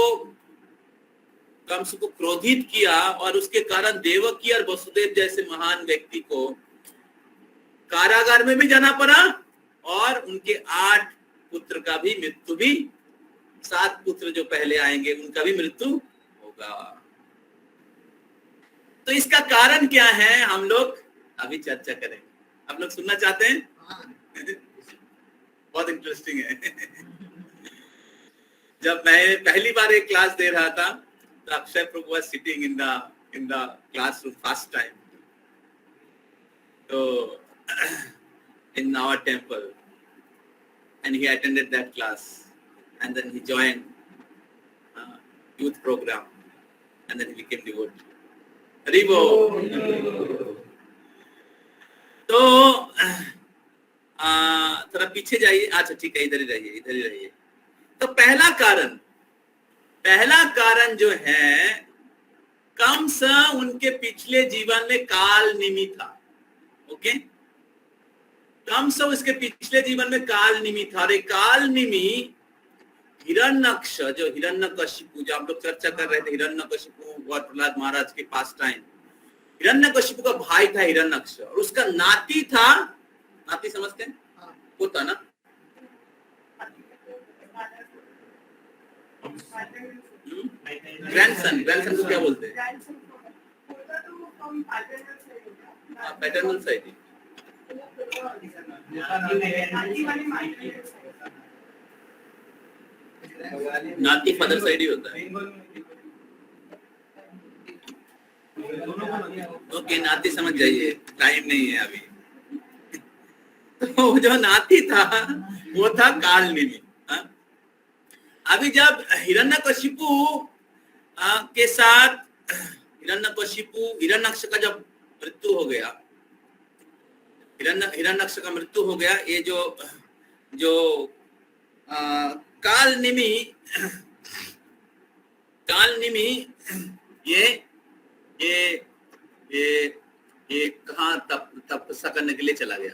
Speaker 1: क्रोधित किया, और उसके कारण देवकी और वसुदेव जैसे महान व्यक्ति को कारागार में भी जाना पड़ा, और उनके 8 पुत्र का भी मृत्यु भी, 7 पुत्र जो पहले आएंगे उनका भी मृत्यु होगा। तो इसका कारण क्या है, हम लोग अभी चर्चा करेंगे। आप लोग सुनना चाहते हैं? बहुत इंटरेस्टिंग है। जब मैं पहली बार एक क्लास दे रहा था तो Akshay Prabhu was sitting in the classroom first time, तो in our temple, and he attended that class, and then he joined youth program, and then he became devotee. हरिबो। तो थोड़ा पीछे जाइए। अच्छा ठीक है, इधर ही रहिए। तो पहला कारण जो है, कंस उनके पिछले जीवन में काल निमि था। ओके, कंस उसके पिछले जीवन में काल निमि था, और एक काल निमि हिरण्यक्ष, जो हिरण्यकशिपु, जो हम लोग चर्चा कर रहे थे, हिरण्यकशिपु और प्रहलाद महाराज के पास टाइम, हिरण्यकशिपु का भाई था हिरण्यक्ष, और उसका नाती था, नाती समझते हैं? वो था ना ग्रैंडसन को क्या बोलते हैं? Paternal side. नाती फादर साइड ही होता है। ओके, नाती समझ जाइए, टाइम नहीं है अभी। तो जो नाती था वो था काल निमि। अभी जब हिरण्यकशिपु के साथ हिरण्यक्ष का जब मृत्यु हो गया, हिरण्यक्ष का मृत्यु हो गया, ये जो काल निमि ये कहाँ तपस्या करने के लिए चला गया।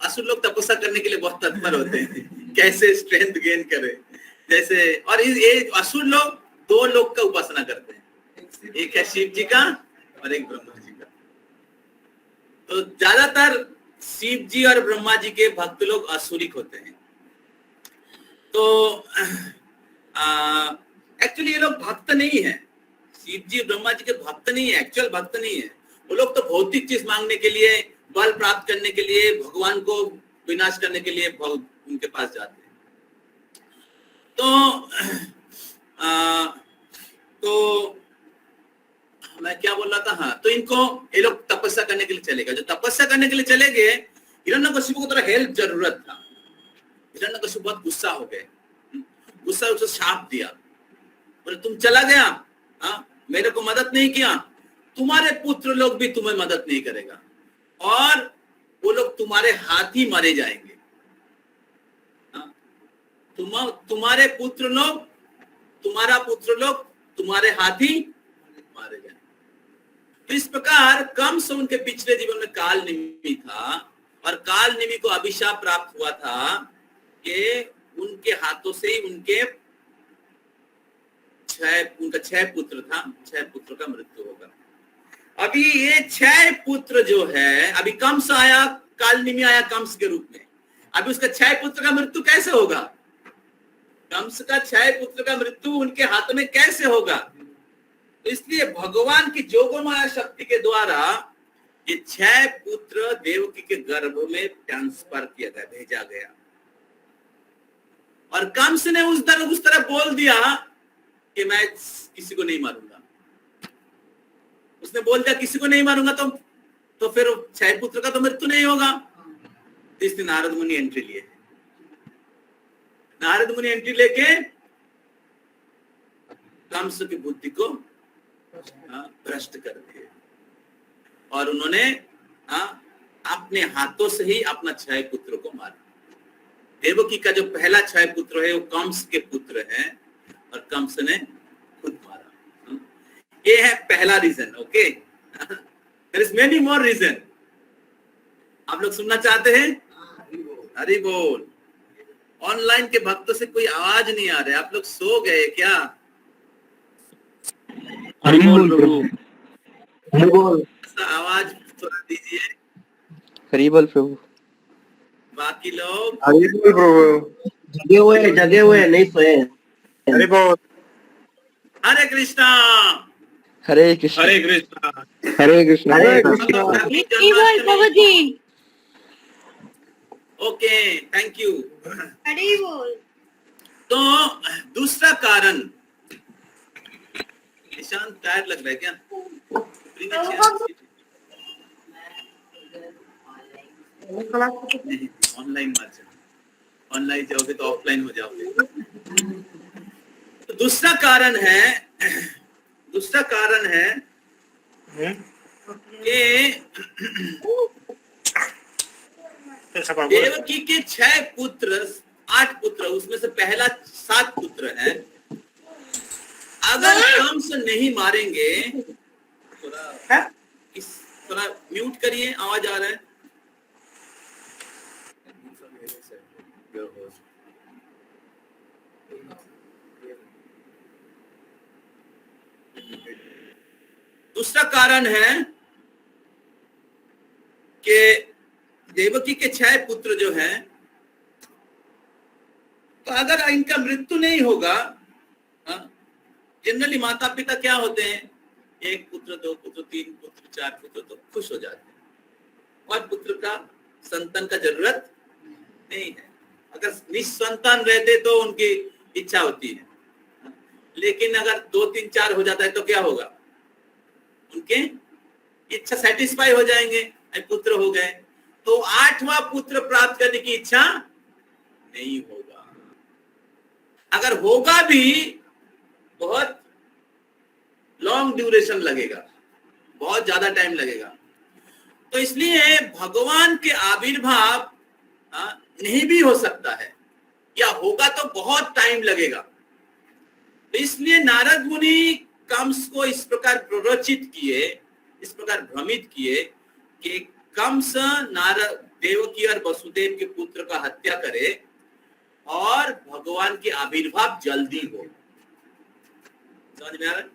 Speaker 1: असुर लोग तपस्या करने के लिए बहुत तत्पर होते हैं, कैसे स्ट्रेंथ गेन करे, जैसे, और ये असुर लोग 2 लोग का उपासना करते हैं, एक है शिव जी का और एक ब्रह्मा जी का। तो ज्यादातर शिव जी और ब्रह्मा जी के भक्त लोग असुरिक होते हैं। तो एक्चुअली ये लोग भक्त नहीं है, शिव जी ब्रह्मा जी के भक्त नहीं है, एक्चुअल भक्त नहीं है। वो लोग तो भौतिक चीज मांगने के लिए, बल प्राप्त करने के लिए, भगवान को विनाश करने के लिए उनके पास जाते हैं। तो मैं क्या बोल रहा था? हाँ, तो ये लोग तपस्या करने के लिए चले गए। जो तपस्या करने के लिए चले गए, हिरण्यकशिपु को थोड़ा हेल्प जरूरत था। हिरण्यकशिपु बहुत गुस्सा हो गए, गुस्सा उसे शाप दिया, बोले तुम चला गया, मेरे को मदद नहीं किया, तुम्हारे पुत्र लोग भी तुम्हें मदद नहीं करेगा, और वो लोग तुम्हारे हाथ ही मारे जाएंगे। तुम्हारे पुत्र लोग, तुम्हारा पुत्र लोग तुम्हारे हाथ ही मारे जाएंगे। तो इस प्रकार कंस उनके पिछले जीवन में काल निमि था, और काल निमि को अभिशाप प्राप्त हुआ था कि उनके हाथों से ही उनके उनका 6 पुत्र था, 6 पुत्र का मृत्यु होगा। अभी ये 6 पुत्र जो है, अभी कंस आया, कालनेमी आया कंस के रूप में, अभी उसका 6 पुत्र का मृत्यु कैसे होगा? कंस का 6 पुत्र का मृत्यु उनके हाथ में कैसे होगा? तो इसलिए भगवान की जोगमाया शक्ति के द्वारा ये 6 पुत्र देवकी के गर्भ में ट्रांसफर किया गया, भेजा गया। और कंस ने उस तरह बोल दिया कि मैं किसी को नहीं मारूंगा। उसने बोल दिया किसी को नहीं मारूंगा, तो फिर 6 पुत्र का तो मृत्यु नहीं होगा। तो इसने नारद मुनि एंट्री लिए। नारद मुनि एंट्री लेके कंस की बुद्धि को भ्रष्ट कर दिए और उन्होंने अपने हाथों से ही अपना 6 पुत्र को मारा। देवकी का जो पहला 6 पुत्र है वो कंस के पुत्र हैं और कंस ने खुद मारा। ये है पहला reason. Okay, there is many more reason. आप लोग सुनना चाहते हैं? हरि बोल। ऑनलाइन के भक्तों से कोई आवाज नहीं आ रहा है, आप लोग सो गए क्या?
Speaker 2: हरि बोल प्रभु। हरि बोल।
Speaker 1: आवाज थोड़ा दीजिए।
Speaker 2: हरि बोल प्रभु।
Speaker 1: बाकी लोग
Speaker 3: हरि बोल प्रभु। जगे हुए नहीं सोए। हरि बोल।
Speaker 1: Hare Krishna.
Speaker 2: Hare Krishna.
Speaker 3: Hare Krishna.
Speaker 2: Hare Krishna.
Speaker 3: Hare Krishna.
Speaker 4: Prabhu ji.
Speaker 1: Okay, thank you.
Speaker 4: Hari बोल।
Speaker 1: तो दूसरा कारण, निशान टायर लग रहा है क्या? ऑनलाइन मत जाओ, ऑनलाइन जाओगे तो ऑफलाइन हो जाओगे। तो दूसरा कारण है कि देवकी के 6 पुत्र, 8 पुत्र, उसमें से पहला 7 पुत्र है। अगर कंस नहीं मारेंगे, थोड़ा म्यूट करिए, आवाज आ रहा है। दूसरा कारण है कि देवकी के 6 पुत्र जो हैं, तो अगर इनका मृत्यु नहीं होगा, जनरली माता पिता क्या होते हैं, 1 पुत्र, 2 पुत्र, 3 पुत्र, 4 पुत्र, तो खुश हो जाते हैं और पुत्र का संतान का जरूरत नहीं है। अगर निसंतान रहते तो उनकी इच्छा होती है, लेकिन अगर 2, 3, 4 हो जाता है तो क्या होगा? उनके इच्छा सेटिस्फाई हो जाएंगे, पुत्र हो गए, तो 8वां पुत्र प्राप्त करने की इच्छा नहीं होगा। अगर होगा भी बहुत लॉन्ग ड्यूरेशन लगेगा, बहुत ज्यादा टाइम लगेगा। तो इसलिए भगवान के आविर्भाव नहीं भी हो सकता है, या होगा तो बहुत टाइम लगेगा। तो इसलिए नारद मुनि कंस को इस प्रकार प्ररोचित किए, इस प्रकार भ्रमित किए कि कंस नारद, देवकी और वसुदेव के पुत्र का हत्या करे और भगवान के आविर्भाव जल्दी हो। समझ में आ रहा है?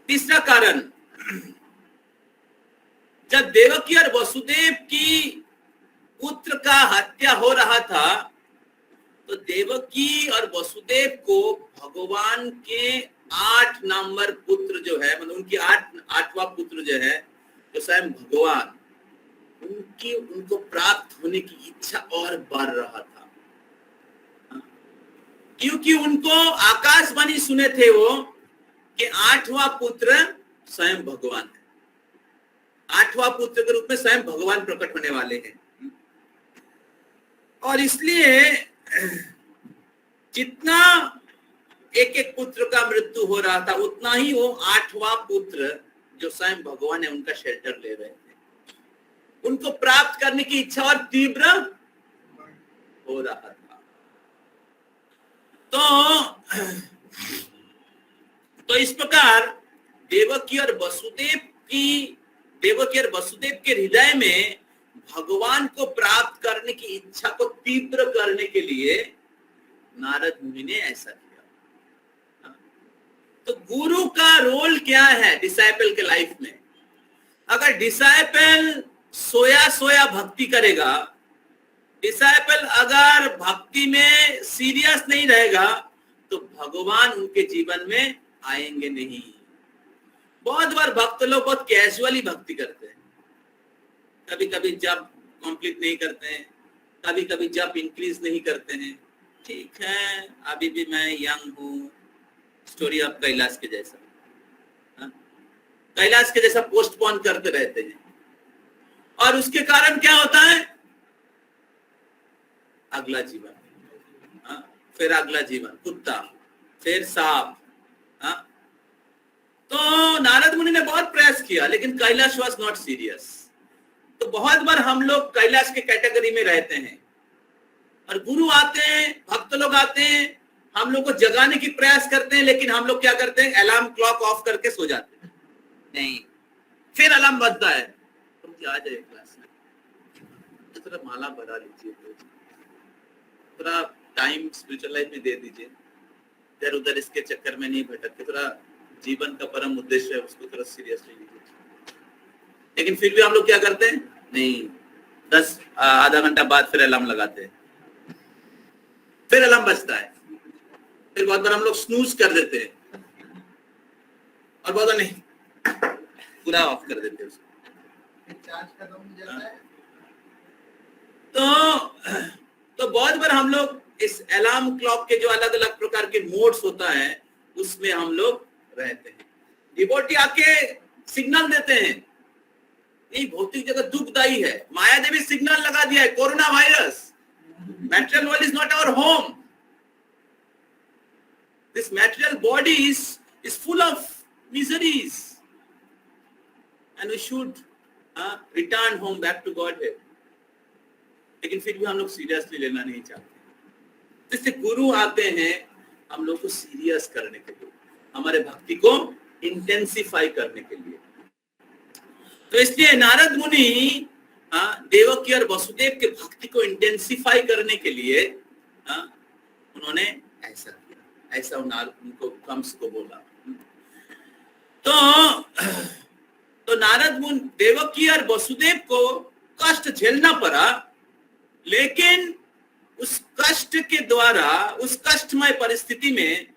Speaker 1: तीसरा कारण, जब देवकी और वसुदेव की पुत्र का हत्या हो रहा था, तो देवकी और वसुदेव को भगवान के 8 नंबर पुत्र जो है, मतलब उनकी 8वां पुत्र जो है, जो स्वयं भगवान, उनको प्राप्त होने की इच्छा और बढ़ रहा था, क्योंकि उनको आकाशवाणी सुने थे वो कि 8वां पुत्र स्वयं भगवान है, 8वां पुत्र के रूप में स्वयं भगवान प्रकट होने वाले हैं। और इसलिए जितना एक पुत्र का मृत्यु हो रहा था, उतना ही वो 8वां पुत्र जो स्वयं भगवान है उनका शेल्टर ले रहे थे। उनको प्राप्त करने की इच्छा और तीव्र हो रहा था। तो इस प्रकार देवकी और वसुदेव के हृदय में भगवान को प्राप्त करने की इच्छा को तीव्र करने के लिए नारद मुनि ने ऐसा किया। तो गुरु का रोल क्या है डिसाइपल के लाइफ में? अगर डिसाइपल सोया सोया भक्ति करेगा, डिसाइपल अगर भक्ति में सीरियस नहीं रहेगा, तो भगवान उनके जीवन में आएंगे नहीं। बहुत बार भक्त लोग बहुत कैजुअली भक्ति करते हैं, कभी कभी जब कंप्लीट नहीं करते हैं, कभी कभी जब इंक्रीज नहीं करते हैं। ठीक है, अभी भी मैं यंग हूँ, स्टोरी ऑफ कैलाश के जैसा, कैलाश के जैसा पोस्टपोन करते रहते हैं। और उसके कारण क्या होता है? अगला जीवन, फिर अगला जीवन कुत्ता, फिर सांप। तो नारद मुनि ने बहुत प्रयास किया, लेकिन कैलाश वॉज नॉट सीरियस। तो बहुत बार हम लोग कैलाश के कैटेगरी में रहते हैं, और गुरु आते हैं, भक्त लोग आते हैं, हम लोग को जगाने की प्रयास करते हैं, लेकिन हम लोग क्या करते हैं? अलार्म क्लॉक ऑफ करके सो जाते हैं। नहीं, फिर अलार्म बजता है, तुम आ जाइए क्लास में, तो थोड़ा माला बढ़ा लीजिए, थोड़ा टाइम स्पिरिचुअल लाइफ में दे दीजिए, इधर उधर इसके चक्कर में नहीं भटक के, थोड़ा जीवन का परम उद्देश्य है उसको थोड़ा सीरियसली लीजिए। लेकिन फिर भी हम लोग क्या करते हैं? नहीं, 10 आधा घंटा बाद फिर अलार्म लगाते हैं, फिर अलार्म बजता है, फिर बहुत बार हम लोग स्नूज कर देते हैं, और बहुत बार नहीं, पूरा ऑफ कर देते हैं उसको। तो बहुत बार हम लोग इस अलार्म क्लॉक के जो अलग अलग प्रकार के मोड्स होता है, उसमें हम लोग रहते हैं। डिवोटी आके सिग्नल देते हैं, नहीं भौतिक जगत दुखदायी है, माया देवी सिग्नल लगा दिया है, corona virus, material world is not our home, this material body is full of miseries, and we should return home back to Godhead. लेकिन फिर भी हम लोग सीरियसली लेना नहीं चाहते। इससे गुरु आते हैं हम लोग को सीरियस करने के लिए, हमारे भक्ति को इंटेंसिफाई करने के लिए। तो इसलिए नारद मुनि देवकी और वसुदेव के भक्ति को इंटेंसिफाई करने के लिए उन्होंने ऐसा किया, ऐसा उनको कंस को बोला। तो नारद मुनि देवकी और वसुदेव को कष्ट झेलना पड़ा, लेकिन उस कष्ट के द्वारा, उस कष्टमय परिस्थिति में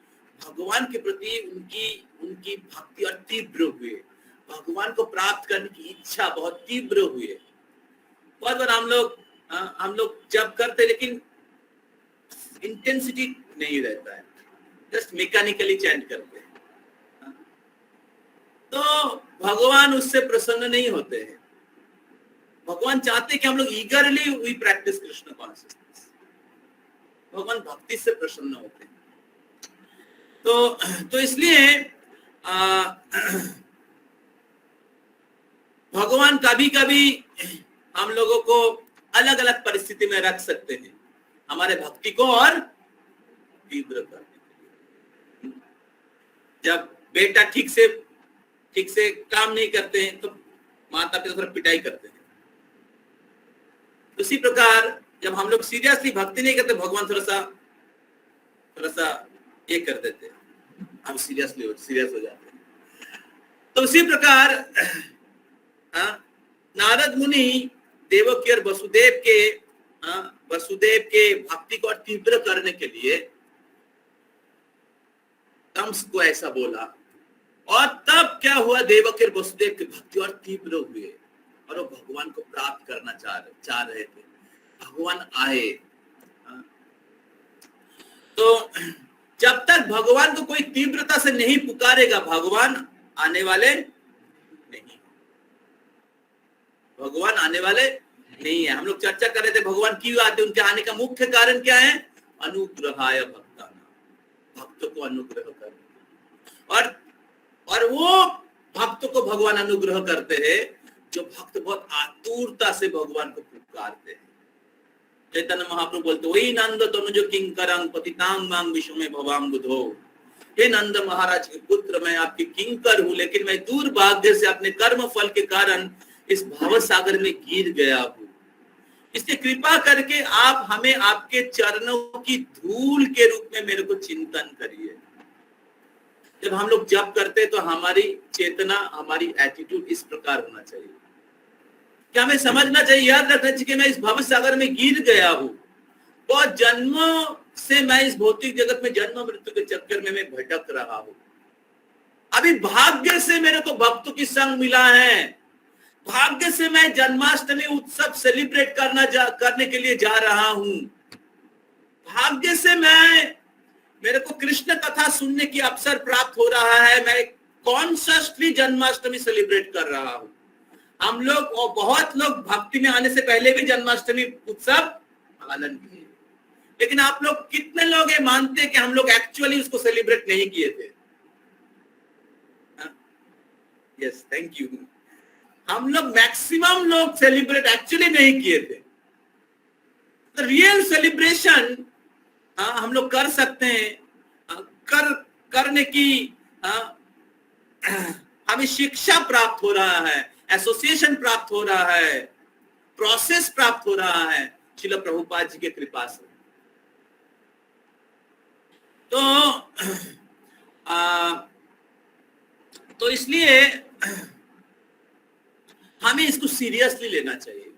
Speaker 1: भगवान के प्रति उनकी भक्ति और तीव्र हुए, भगवान को प्राप्त करने की इच्छा बहुत तीव्र हुई। बहुत बार हम लोग जब करते, लेकिन इंटेंसिटी नहीं रहता है, जस्ट मैकेनिकली चैंट करते हैं, तो भगवान उससे प्रसन्न नहीं होते हैं। भगवान चाहते हैं कि हम लोग eagerly we practise Krishna consciousness, भगवान भक्ति से प्रसन्न होते हैं। तो इसलिए भगवान कभी कभी हम लोगों को अलग अलग परिस्थिति में रख सकते हैं, हमारे भक्ति को और तीव्र करने के लिए। जब बेटा ठीक से काम नहीं करते हैं, तो माता पिता थोड़ा पिटाई करते हैं। उसी प्रकार जब हम लोग सीरियसली भक्ति नहीं करते, भगवान थोड़ा सा ये कर देते हैं, हम सीरियस हो जाते हैं। तो उसी प्रकार नारद मुनि देवकी और वसुदेव के भक्ति को तीव्र करने के लिए कंस को ऐसा बोला, और तब क्या हुआ? देवकी और वसुदेव की भक्ति और तीव्र हुए, और वो भगवान को प्राप्त करना चाह रहे थे। भगवान आए। तो जब तक भगवान को कोई तीव्रता से नहीं पुकारेगा, भगवान आने वाले नहीं। भगवान आने वाले नहीं है। हम लोग चर्चा कर रहे थे भगवान क्यों आते, उनके आने का मुख्य कारण क्या है? अनुग्रहाय भक्तानां, भक्तों को अनुग्रह करना। और वो भक्त को भगवान अनुग्रह करते हैं जो भक्त बहुत आतुरता से भगवान को पुकारते हैं। चैतन्य महाप्रभु बोलते, वही नंद तनुज किंकरं पतितांग मांग विश्व में भवाम बुधो। हे नंद महाराज के पुत्र, मैं आपके किंकर हूं, लेकिन मैं दुर्भाग्य से अपने कर्म फल के कारण इस भाव सागर में गिर गया हूं। इसलिए कृपा करके आप हमें आपके चरणों की धूल के रूप में मेरे को चिंतन करिए। जब हम लोग जप करते हैं तो हमारी चेतना, हमारी एटीट्यूड इस प्रकार होना चाहिए कि हमें समझना चाहिए, याद रखना चाहिए कि मैं इस भव सागर में गिर गया हूं, बहुत जन्मों से मैं इस भौतिक जगत में जन्म मृत्यु के चक्कर में मैं भटक रहा हूं। अभी भाग्य से मेरे को भक्तों की संग मिला है, भाग्य से मैं जन्माष्टमी उत्सव सेलिब्रेट करने के लिए जा रहा हूं, भाग्य से मेरे को कृष्ण कथा सुनने की अवसर प्राप्त हो रहा है, मैं कॉन्शियसली जन्माष्टमी सेलिब्रेट कर रहा हूं। हम लोग और बहुत लोग भक्ति में आने से पहले भी जन्माष्टमी उत्सव पालन किए, लेकिन आप लोग कितने लोग ये मानते हैं कि हम लोग एक्चुअली उसको सेलिब्रेट नहीं किए थे? Yes, thank you. हम लोग मैक्सिमम लोग सेलिब्रेट एक्चुअली नहीं किए थे। रियल सेलिब्रेशन हम लोग कर सकते हैं, करने की हमें शिक्षा प्राप्त हो रहा है, एसोसिएशन प्राप्त हो रहा है, प्रोसेस प्राप्त हो रहा है श्रील प्रभुपाद जी के कृपा से। तो इसलिए हमें इसको सीरियसली लेना चाहिए,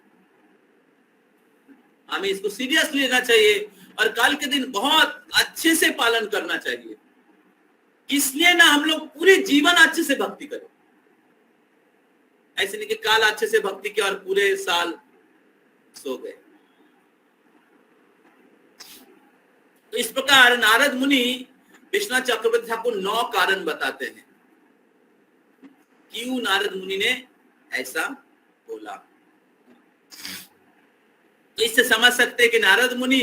Speaker 1: हमें इसको सीरियसली लेना चाहिए और कल के दिन बहुत अच्छे से पालन करना चाहिए। इसलिए ना हम लोग पूरे जीवन अच्छे से भक्ति करें, ऐसे नहीं कि कल अच्छे से भक्ति किया और पूरे साल सो गए। तो इस प्रकार नारद मुनि विश्वनाथ चक्रवर्ती ठाकुर 9 कारण बताते हैं क्यों नारद मुनि ने ऐसा बोला। तो इससे समझ सकते हैं कि नारद मुनि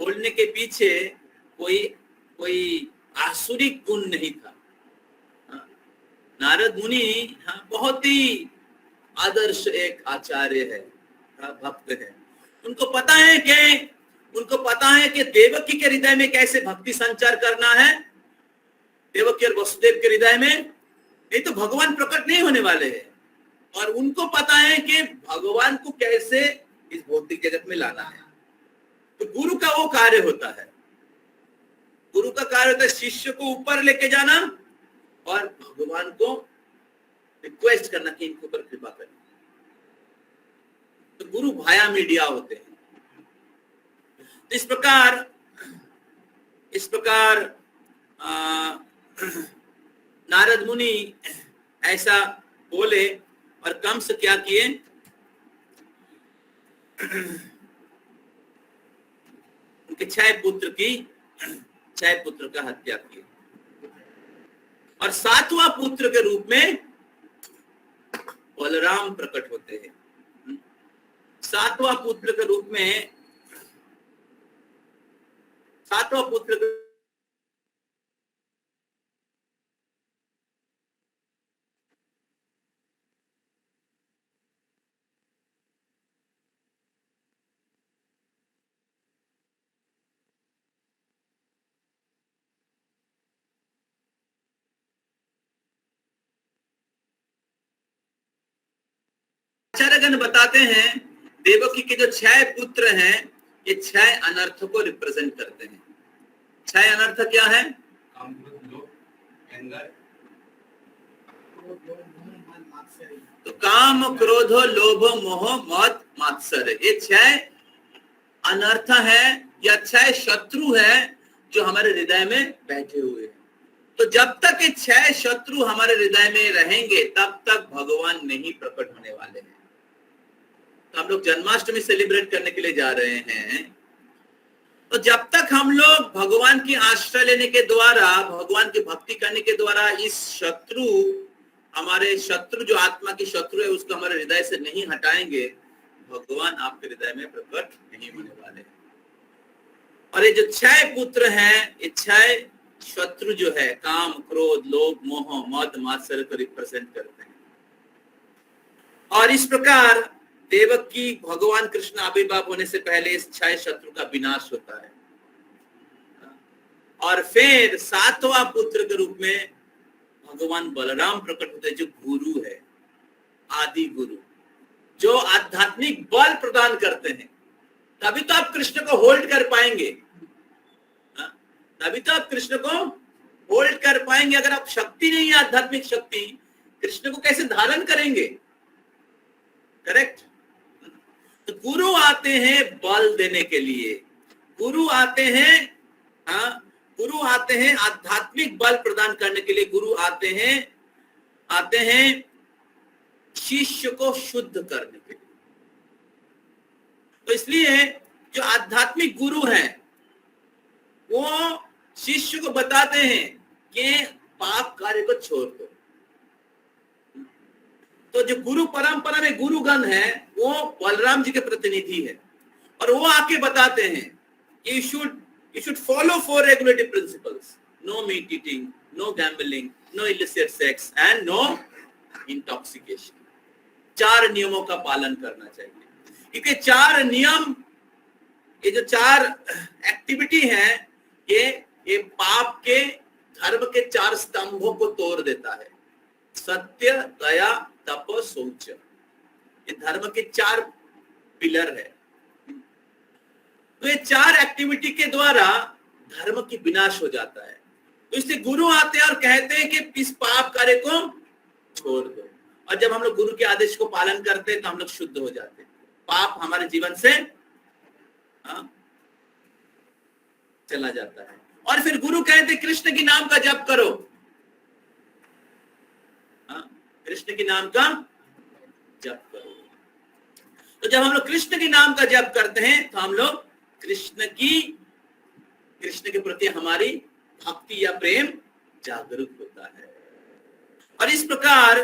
Speaker 1: बोलने के पीछे कोई आसुरिक गुण नहीं था। नारद मुनि बहुत ही आदर्श एक आचार्य है, भक्त है। उनको पता है कि देवकी के हृदय में कैसे भक्ति संचार करना है। देवकी और वसुदेव के हृदय में नहीं तो भगवान प्रकट नहीं होने वाले हैं, और उनको पता है कि भगवान को कैसे इस भौतिक जगत में लाना है। तो गुरु का वो कार्य होता है, गुरु का कार्य होता है शिष्य को ऊपर लेके जाना और भगवान को रिक्वेस्ट करना कि इनके ऊपर कृपा करें। तो गुरु भाया मीडिया होते हैं। तो इस प्रकार नारद मुनि ऐसा बोले और कंस क्या किए, उनके 6 पुत्र का हत्या की और 7वां पुत्र के रूप में बलराम प्रकट होते हैं। 7वां पुत्र के रूप में 7वां पुत्र आचार्यगण बताते हैं देवकी के जो 6 पुत्र हैं ये 6 अनर्थ को रिप्रेजेंट करते हैं। 6 अनर्थ क्या है? तो काम, क्रोध, लोभ, मोह, मद, मात्सर्य, ये 6 अनर्थ है या 6 शत्रु है जो हमारे हृदय में बैठे हुए हैं। तो जब तक ये 6 शत्रु हमारे हृदय में रहेंगे तब तक भगवान नहीं प्रकट होने वाले हैं। तो हम लोग जन्माष्टमी सेलिब्रेट करने के लिए जा रहे हैं, तो जब तक हम लोग भगवान की आश्रय लेने के द्वारा, भगवान की भक्ति करने के द्वारा इस हमारे शत्रु जो आत्मा की शत्रु है उसको हमारे हृदय से नहीं हटाएंगे, भगवान आपके हृदय में प्रकट नहीं होने वाले। और ये जो 6 पुत्र हैं, ये 6 शत्रु जो है काम, क्रोध, लोभ, मोह, मद, मात्सर्य को रिप्रेजेंट करते हैं। और इस प्रकार देवकी भगवान कृष्ण आविर्भाव होने से पहले इस 6 शत्रु का विनाश होता है। और फिर 7वां पुत्र के रूप में भगवान बलराम प्रकट होते हैं जो गुरु है, आदि गुरु, जो आध्यात्मिक बल प्रदान करते हैं। तभी तो आप कृष्ण को होल्ड कर पाएंगे, तभी तो आप कृष्ण को होल्ड कर पाएंगे, अगर आप शक्ति नहीं है, आध्यात्मिक शक्ति, कृष्ण को कैसे धारण करेंगे? करेक्ट। तो गुरु आते हैं बल देने के लिए, गुरु आते हैं, हाँ, गुरु आते हैं आध्यात्मिक बल प्रदान करने के लिए, गुरु आते हैं शिष्य को शुद्ध करने के लिए। तो इसलिए जो आध्यात्मिक गुरु हैं वो शिष्य को बताते हैं कि पाप कार्य को छोड़ दो। तो जो गुरु परंपरा में गुरुगण है वो बलराम जी के प्रतिनिधि है, और वो आके बताते हैं कि you should follow 4 regulative principles: no meat eating, no gambling, no illicit sex and no intoxication। 4 नियमों का पालन करना चाहिए, क्योंकि 4 नियम, ये जो 4 एक्टिविटी है, ये पाप के, धर्म के 4 स्तंभों को तोड़ देता है। सत्य, दया, तप, शौच, ये धर्म के 4 पिलर है। तो ये 4 एक्टिविटी के द्वारा धर्म की विनाश हो जाता है। तो इसलिए गुरु आते हैं और कहते हैं कि इस पाप कार्य को छोड़ दो, और जब हम लोग गुरु के आदेश को पालन करते हैं तो हम लोग शुद्ध हो जाते हैं, पाप हमारे जीवन से चला जाता है। और फिर गुरु कहते हैं कृष्ण के नाम का जप करो, कृष्ण के नाम का जप करो। तो जब हम लोग कृष्ण के नाम का जप करते हैं तो हम लोग कृष्ण के प्रति हमारी भक्ति या प्रेम जागरूक होता है। और इस प्रकार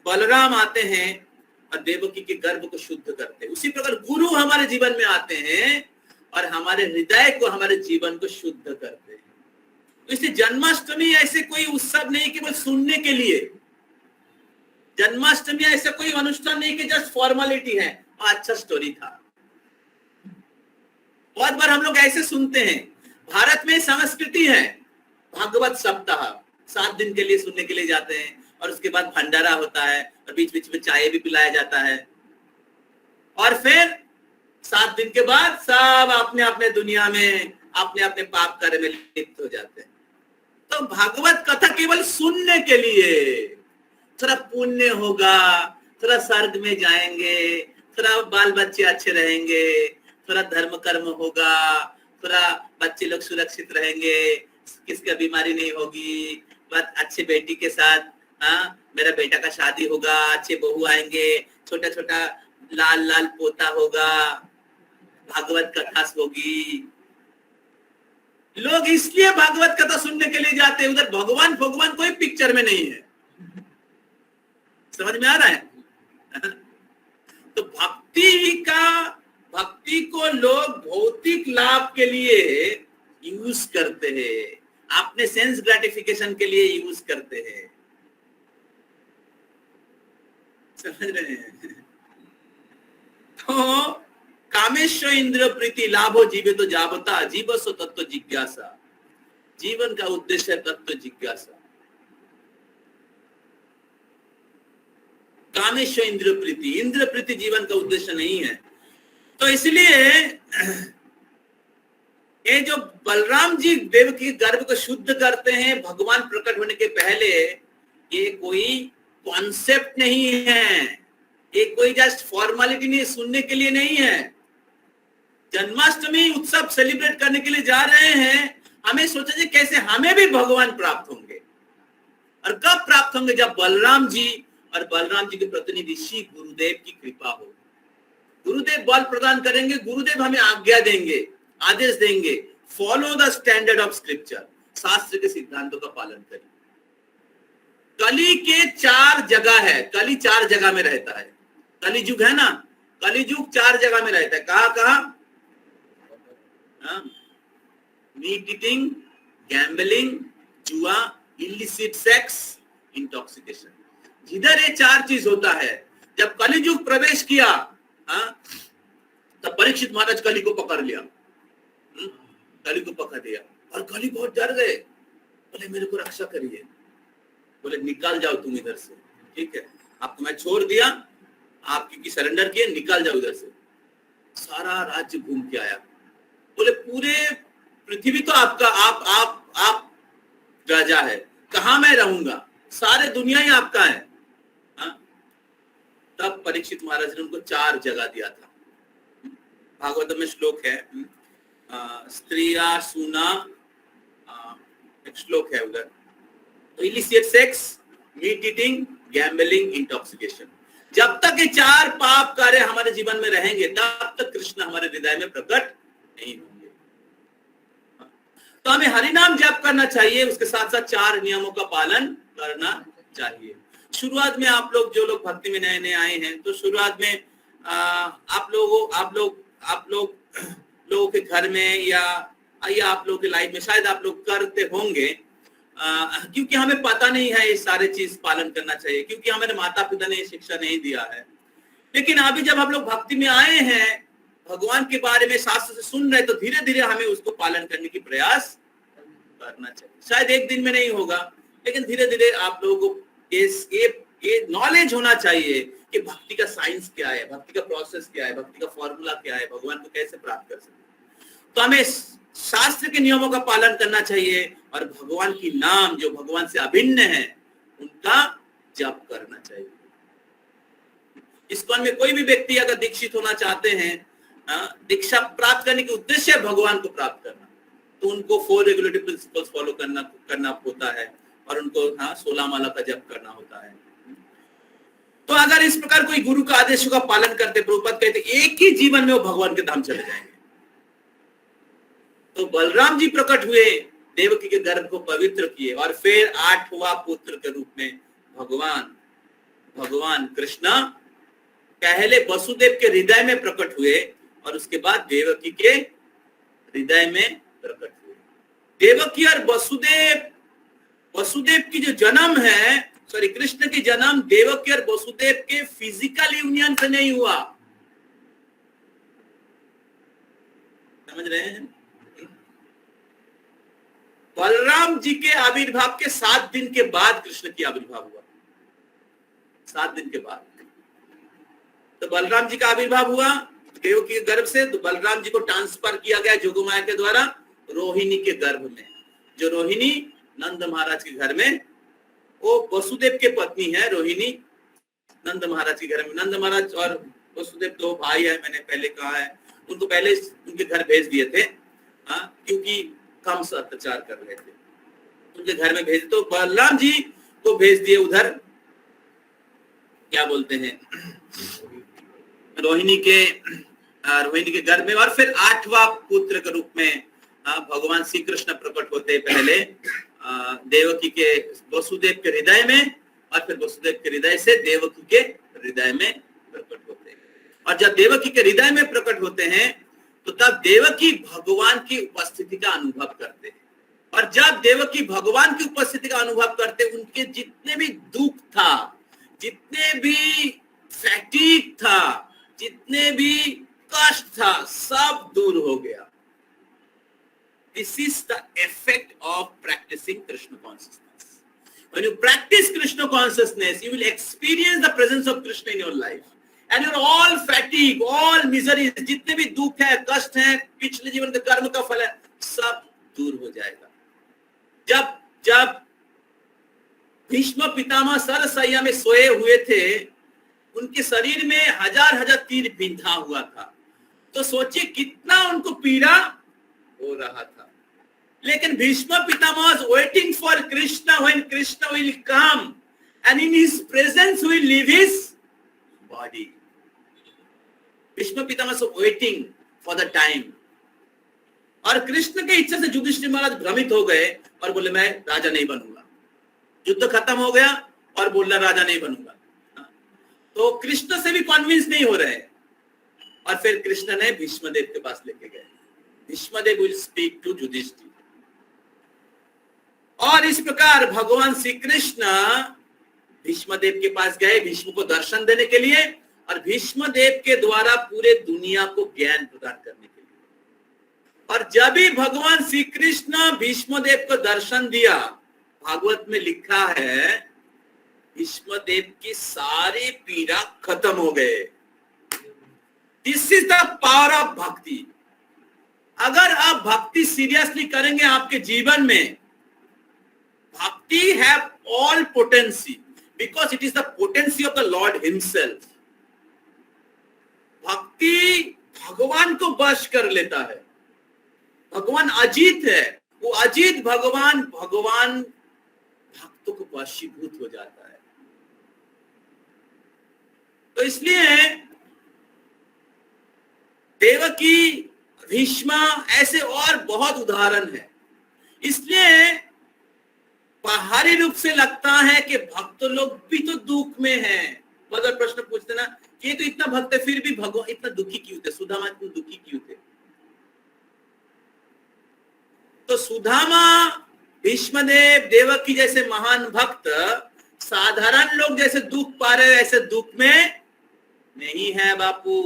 Speaker 1: बलराम आते हैं और देवकी के गर्भ को शुद्ध करते हैं। उसी प्रकार गुरु हमारे जीवन में आते हैं और हमारे हृदय को, हमारे जीवन को शुद्ध करते हैं। तो इसलिए जन्माष्टमी ऐसे कोई उत्सव नहीं केवल सुनने के लिए, जन्माष्टमी ऐसा कोई अनुष्ठान नहीं कि जस्ट फॉर्मेलिटी है, अच्छा स्टोरी था। बहुत बार हम लोग ऐसे सुनते हैं, भारत में संस्कृति है भागवत सप्ताह, 7 दिन के लिए सुनने के लिए जाते हैं, और उसके बाद भंडारा होता है, और बीच बीच में चाय भी पिलाया जाता है, और फिर 7 दिन के बाद सब अपने अपने दुनिया में, अपने अपने पाप कार्य में लिप्त हो जाते हैं। तो भागवत कथा केवल सुनने के लिए, थोड़ा पुण्य होगा, थोड़ा स्वर्ग में जाएंगे, थोड़ा बाल बच्चे अच्छे रहेंगे, थोड़ा धर्म कर्म होगा, थोड़ा बच्चे लोग सुरक्षित रहेंगे, किसका बीमारी नहीं होगी, बात अच्छे बेटी के साथ, मेरा बेटा का शादी होगा, अच्छे बहू आएंगे, छोटा छोटा लाल लाल पोता होगा, भागवत कथा होगी। लोग इसलिए भागवत कथा सुनने के लिए जाते हैं, उधर भगवान कोई पिक्चर में नहीं है। समझ में आ रहा है? तो भक्ति को लोग भौतिक लाभ के लिए यूज करते हैं, अपने सेंस ग्रेटिफिकेशन के लिए यूज करते हैं। समझ रहे हैं? तो कामेश्वर इंद्र प्रीति लाभो जीवे तो जावता जीवस्व तत्व जिज्ञासा, जीवन का उद्देश्य है तत्व जिज्ञासा। कामेश्वर इंद्र प्रीति जीवन का उद्देश्य नहीं है। तो इसलिए ये जो बलराम जी देव की गर्भ को शुद्ध करते हैं भगवान प्रकट होने के पहले, ये कोई कॉन्सेप्ट नहीं है, ये कोई जस्ट फॉर्मेलिटी नहीं, सुनने के लिए नहीं है। जन्माष्टमी उत्सव सेलिब्रेट करने के लिए जा रहे हैं, हमें सोचा कैसे हमें भी भगवान प्राप्त होंगे, और कब प्राप्त होंगे? जब बलराम जी और बलराम जी के प्रतिनिधि श्री गुरुदेव की कृपा हो। गुरुदेव बल प्रदान करेंगे, गुरुदेव हमें आज्ञा देंगे, आदेश देंगे, follow the standard of scripture, शास्त्र के सिद्धांतों का पालन करिए। कली के 4 जगह है, कली 4 जगह में रहता है। कलिजुग है ना, कलिजुग 4 जगह में रहता है। कहा? मीट ईटिंग, गैम्बलिंग, जुआ, इलिसिट सेक्स, इंटॉक्सिकेशन। जिधर ये 4 चीज होता है, जब कलिजुग प्रवेश किया तब परीक्षित महाराज कली को पकड़ लिया, कली को पकड़ दिया, और कली बहुत डर गए, बोले मेरे को रक्षा करिए, बोले निकाल जाओ तुम इधर से, ठीक है, आपको मैं छोड़ दिया, आप क्योंकि सरेंडर किए, निकाल जाओ इधर से। सारा राज्य घूम के आया, बोले पूरे पृथ्वी तो आपका, आप राजा है, कहां मैं रहूंगा, सारे दुनिया ही आपका है। तब परीक्षित महाराज ने उनको 4 जगह दिया था। भागवत में श्लोक है, स्त्रिया सूना, एक श्लोक है उधर, तो illicit sex, meat eating, gambling, intoxication. जब तक ये 4 पाप कार्य हमारे जीवन में रहेंगे तब तक कृष्ण हमारे हृदय में प्रकट नहीं होंगे। तो हमें हरिनाम जप करना चाहिए, उसके साथ साथ 4 नियमों का पालन करना चाहिए। शुरुआत में आप लोग, जो लोग भक्ति में नए नए आए हैं, तो शुरुआत में आप लोगों के घर में या आप लोगों की लाइफ में शायद आप लोग करते होंगे, क्योंकि हमें पता नहीं है ये सारे चीज पालन करना चाहिए, क्योंकि हमारे माता पिता ने ये शिक्षा नहीं दिया है। लेकिन अभी जब हम लोग भक्ति में आए हैं, भगवान के बारे में शास्त्र से सुन रहे, तो धीरे धीरे हमें उसको पालन करने की प्रयास करना चाहिए। शायद एक दिन में नहीं होगा, लेकिन धीरे धीरे आप लोगों को ये नॉलेज होना चाहिए कि भक्ति का साइंस क्या है, भक्ति का प्रोसेस क्या है, भक्ति का फॉर्मूला क्या है, भगवान को कैसे प्राप्त कर सकते। तो हमें शास्त्र के नियमों का पालन करना चाहिए और भगवान की नाम जो भगवान से अभिन्न है उनका जप करना चाहिए। इस्कॉन में कोई भी व्यक्ति अगर दीक्षित होना चाहते हैं, दीक्षा प्राप्त करने के उद्देश्य भगवान को प्राप्त करना, तो उनको 4 रेगुलेटरी प्रिंसिपल्स फॉलो करना होता है और उनको 16 माला का जप करना होता है। तो अगर इस प्रकार कोई गुरु का आदेशों का पालन करते, प्रभुपाद कहते, एक ही जीवन में वो भगवान के धाम चले जाएंगे। तो बलराम जी प्रकट हुए, देवकी के गर्भ को पवित्र किए और फिर 8वां पुत्र के रूप में भगवान कृष्ण पहले वसुदेव के हृदय में प्रकट हुए और उसके बाद देवकी के हृदय में प्रकट हुए। देवकी और वसुदेव की जो जन्म है, कृष्ण की जन्म देवकी और वसुदेव के फिजिकल यूनियन से नहीं हुआ। समझ रहे हैं? बलराम जी के आविर्भाव के 7 दिन के बाद कृष्ण की आविर्भाव हुआ। 7 दिन के बाद तो बलराम जी का आविर्भाव हुआ देवकी के गर्भ से। तो बलराम जी को ट्रांसफर किया गया जोगमाया के द्वारा रोहिणी के गर्भ में, जो रोहिणी नंद महाराज के घर में, वो वसुदेव के पत्नी है रोहिणी, नंद महाराज के घर में। नंद महाराज और वसुदेव 2 भाई है, मैंने पहले कहा है। उनको पहले उनके घर भेज दिए थे, क्योंकि कम से अत्याचार कर रहे थे, उनके घर में भेज। तो बलराम जी को भेज दिए उधर, क्या बोलते हैं, रोहिणी के गर्भ में। और फिर 8वां पुत्र के रूप में भगवान श्री कृष्ण प्रकट होते पहले देवकी के वसुदेव के हृदय में, और फिर वसुदेव के हृदय से देवकी के हृदय में प्रकट होते हैं। और जब देवकी के हृदय में प्रकट होते हैं तो तब देवकी भगवान की उपस्थिति का अनुभव करते हैं। और जब देवकी भगवान की उपस्थिति का अनुभव करते, उनके जितने भी दुख था, जितने भी फैटिग था, जितने भी कष्ट था, सब दूर हो गया। This is the effect of practicing Krishna consciousness. When you practice Krishna consciousness, you will experience the presence of Krishna in your life. And your all fatigue, all miseries, जितने भी दुख है, कष्ट है, पिछले जीवन के कर्म का फल है, सब दूर हो जाएगा। जब भीष्म पितामह सरसैया में सोए हुए थे, उनके शरीर में 1000 तीर बिंधा हुआ था। तो सोचिए कितना उनको पीड़ा हो रहा था। लेकिन Bhishma Pitamah was waiting for Krishna, when Krishna will come and in his presence will leave his body. Bhishma Pitamah was waiting for the time. और कृष्ण के इच्छा से युधिष्ठिर महाराज भ्रमित हो गए और बोले मैं राजा नहीं बनूंगा। युद्ध खत्म हो गया और बोला राजा नहीं बनूंगा। तो कृष्ण से भी कन्विंस नहीं हो रहे। और फिर कृष्ण ने भीष्मदेव के पास लेके गए। Bhishmadev will speak to Yudhishthir. और इस प्रकार भगवान श्री कृष्ण भीष्मदेव के पास गए भीष्म को दर्शन देने के लिए, और भीष्मदेव के द्वारा पूरे दुनिया को ज्ञान प्रदान करने के लिए। और जब भी भगवान श्री कृष्ण भीष्मदेव को दर्शन दिया, भागवत में लिखा है भीष्मदेव की सारी पीड़ा खत्म हो गए। This is the power of भक्ति। अगर आप भक्ति सीरियसली करेंगे आपके जीवन में, Bhakti have all potency because it is the potency of the Lord himself. भक्ति भगवान को वश कर लेता है। भगवान अजीत है, वो अजीत भगवान भक्तों को वशीभूत हो जाता है। तो इसलिए देवकी, भीष्मा, ऐसे और बहुत उदाहरण है। इसलिए बाहरी रूप से लगता है कि भक्त लोग भी तो दुख में हैं। अगर प्रश्न पूछते ना कि ये तो इतना भक्त है फिर भी भगवान इतना दुखी क्यों थे, सुदामा इतना दुखी क्यों थे? तो सुदामा, भीष्मदेव, देवकी जैसे महान भक्त साधारण लोग जैसे दुख पा रहे ऐसे दुख में नहीं है बापू।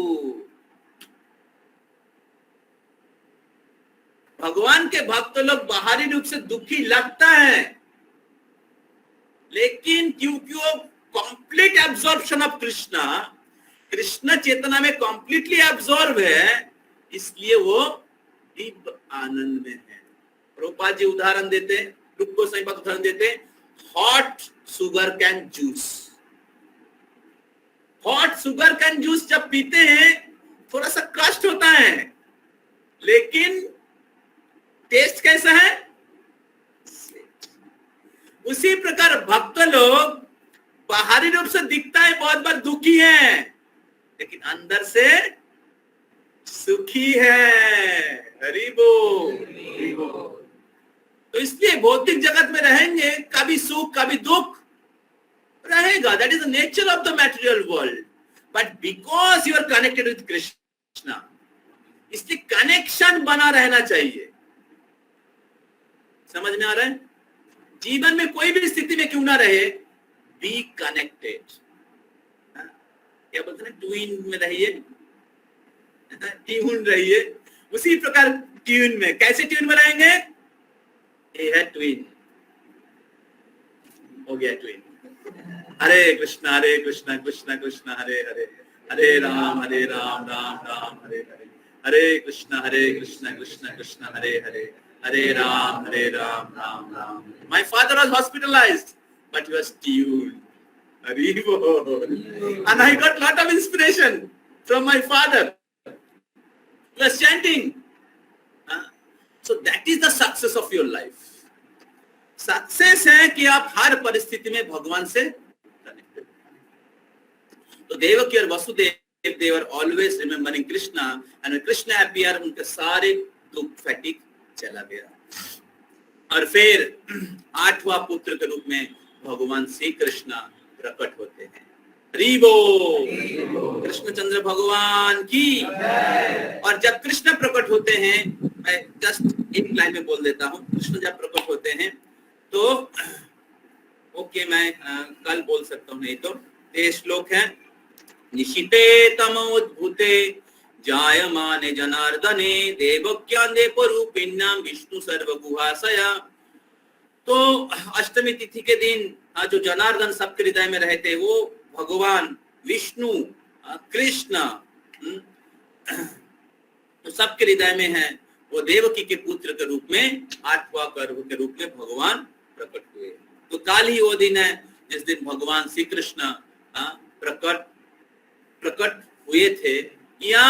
Speaker 1: भगवान के भक्त लोग बाहरी रूप से दुखी लगता है, लेकिन क्योंकि वो कंप्लीट एब्जॉर्प्शन ऑफ कृष्ण चेतना में कंप्लीटली एब्जॉर्ब है, इसलिए वो दिव्य आनंद में है। प्रभुपाद जी उदाहरण देते, दुख को सही बात उदाहरण देते, hot sugar cane juice. Hot sugar cane juice जब पीते हैं थोड़ा सा कष्ट होता है, लेकिन टेस्ट कैसा है? उसी प्रकार भक्त लोग बाहरी रूप से दिखता है बहुत बार दुखी है, लेकिन अंदर से सुखी है। हरि बोल। तो इसलिए भौतिक जगत में रहेंगे, कभी सुख कभी दुख रहेगा। That is the nature of the material world. But because you are connected with Krishna, इसलिए कनेक्शन बना रहना चाहिए। समझ में आ रहा है? जीवन में कोई भी स्थिति में क्यों ना रहे, बी कनेक्टेड। क्या बोलते हैं, ट्यून में रहिए, ट्यून रहिए। उसी प्रकार ट्यून में, कैसे ट्यून में रहेंगे? ये है ट्यून, हो गया tune. Hare Krishna Krishna Krishna Hare Hare, Hare Ram Ram Ram Hare Hare, Hare Krishna Krishna Krishna Hare Hare, Hare Ram Ram Ram. My father was hospitalized, but he was tuned. Hari Bol. And I got lot of inspiration from my father. He was chanting. So that is the success of your life. Success है कि आप हर परिस्थिति में भगवान से connected. तो देवकी और Vasudev, they were always remembering Krishna, and when Krishna appeared, उनके सारे दुख फैटिक चला गया। और फिर 8वां पुत्र के रूप में भगवान श्री कृष्ण प्रकट होते हैं। हरि बोल। कृष्णचंद्र भगवान की। और जब कृष्ण प्रकट होते हैं, मैं जस्ट एक लाइन में बोल देता हूँ, कृष्ण जब प्रकट होते हैं तो ओके, मैं कल बोल सकता हूँ, नहीं तो ये श्लोक है, निशिते तमोद्भूते जायमाने जनार्दने देवक्यान्दे परूपिण्याम विष्णु सर्वगुहाशया। तो अष्टमी तिथि के दिन जो जनार्दन सबके हृदय में रहते, वो भगवान विष्णु कृष्ण तो सबके हृदय में है। वो देवकी के पुत्र के रूप में, 8वां गर्भ के रूप में भगवान प्रकट हुए। तो काल ही वो दिन है जिस दिन भगवान श्री कृष्ण प्रकट हुए थे। या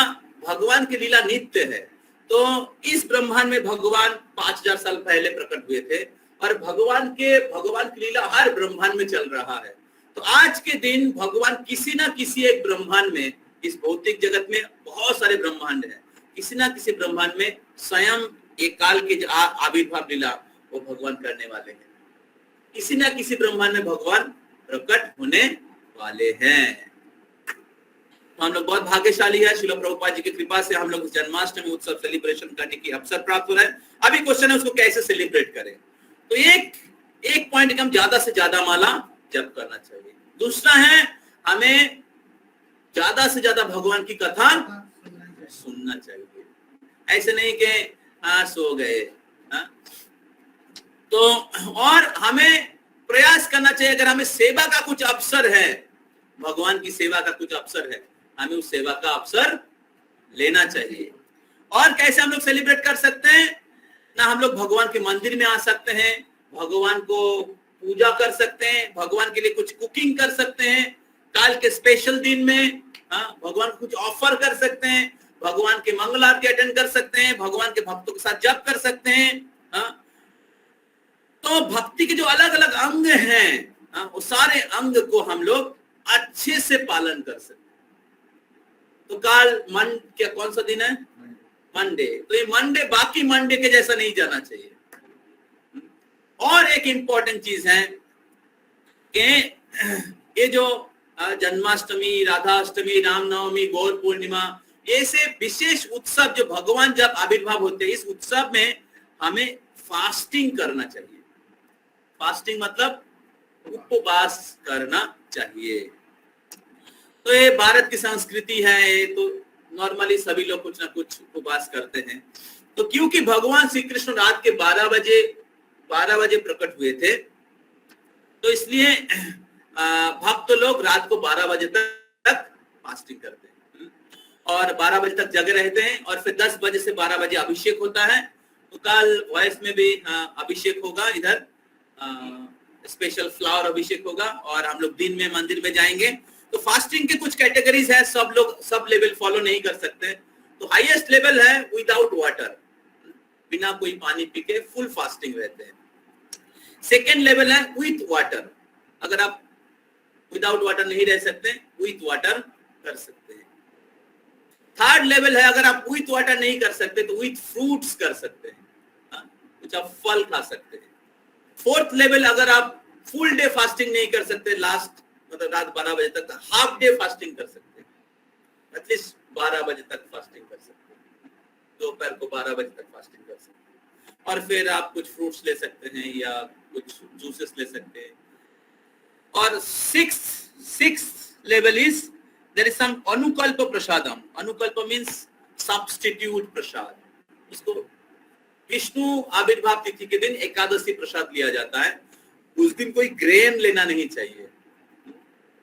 Speaker 1: भगवान की लीला नित्य है। तो इस ब्रह्मांड में भगवान 5000 साल पहले प्रकट हुए थे, और भगवान की लीला हर ब्रह्मांड में चल रहा है। तो आज के दिन भगवान किसी ना किसी एक ब्रह्मांड में, इस भौतिक जगत में बहुत सारे ब्रह्मांड हैं, किसी ना किसी ब्रह्मांड में स्वयं एक काल की आविर्भाव लीला वो भगवान करने वाले हैं। किसी ना किसी ब्रह्मांड में भगवान प्रकट होने वाले हैं। तो हम लोग बहुत भाग्यशाली है, श्रील प्रभुपाद जी की कृपा से हम लोग इस जन्माष्टमी उत्सव सेलिब्रेशन करने की अवसर प्राप्त हो रहा है। अभी क्वेश्चन है उसको कैसे सेलिब्रेट करें। तो एक पॉइंट कि हम ज्यादा से ज्यादा माला जप करना चाहिए। दूसरा है, हमें ज्यादा से ज्यादा भगवान की कथा सुनना चाहिए। ऐसे नहीं कि सो गए। तो और हमें प्रयास करना चाहिए, अगर हमें सेवा का कुछ अवसर है, भगवान की सेवा का कुछ अवसर है, हमें उस सेवा का अवसर लेना चाहिए। और कैसे हम लोग सेलिब्रेट कर सकते हैं ना, हम लोग भगवान के मंदिर में आ सकते हैं, भगवान को पूजा कर सकते हैं, भगवान के लिए कुछ कुकिंग कर सकते हैं, काल के स्पेशल दिन में भगवान को कुछ ऑफर कर सकते हैं, भगवान के मंगल आरती अटेंड कर सकते हैं, भगवान के भक्तों के साथ जप कर सकते हैं। तो भक्ति के जो अलग अलग अंग हैं वो सारे अंग को हम लोग अच्छे से पालन कर सकते हैं। तो काल क्या कौन सा दिन है? मंडे। तो ये मंडे बाकी मंडे के जैसा नहीं जाना चाहिए। और एक इंपॉर्टेंट चीज है कि ये जो जन्माष्टमी, राधाष्टमी, रामनवमी, गौर पूर्णिमा, ऐसे विशेष उत्सव जो भगवान जब आविर्भाव होते हैं, इस उत्सव में हमें फास्टिंग करना चाहिए। फास्टिंग मतलब उपवास करना चाहिए। तो ये भारत की संस्कृति है, ये तो नॉर्मली सभी लोग कुछ ना कुछ उपवास करते हैं। तो क्योंकि भगवान श्री कृष्ण रात के 12 बजे प्रकट हुए थे, तो इसलिए भक्त लोग रात को 12 बजे तक फास्टिंग करते हैं और 12 बजे तक जगे रहते हैं। और फिर 10 बजे से 12 बजे अभिषेक होता है। तो कल वॉइस में भी अभिषेक होगा, इधर स्पेशल फ्लावर अभिषेक होगा और हम लोग दिन में मंदिर में जाएंगे। तो फास्टिंग के कुछ कैटेगरीज है, सब लोग सब लेवल फॉलो नहीं कर सकते। तो हाईएस्ट लेवल है विदाउट वाटर, बिना कोई पानी पी के फुल फास्टिंग रहते हैं। सेकेंड लेवल है विथ वाटर, अगर आप विदाउट वाटर नहीं रह सकते, विथ वाटर कर सकते हैं। थर्ड लेवल है अगर आप विथ वाटर नहीं कर सकते तो विथ फ्रूट्स कर सकते हैं, कुछ आप फल खा सकते हैं। फोर्थ लेवल अगर आप फुल डे फास्टिंग नहीं कर सकते, लास्ट मतलब रात 12 बजे तक, हाफ डे फास्टिंग कर सकते हैं, एटलीस्ट 12 बजे तक फास्टिंग कर सकते हैं, दोपहर को 12 बजे तक फास्टिंग कर सकते हैं। और फिर आप कुछ फ्रूट्स ले सकते हैं या कुछ जूसेस ले सकते हैं। और sixth level is there is some अनुकल्प प्रसादम। अनुकल्प मींस सब्स्टिट्यूट प्रसाद। इसको विष्णु आविर्भाव तिथि के दिन एकादशी प्रसाद लिया जाता है। उस दिन कोई ग्रेन लेना नहीं चाहिए।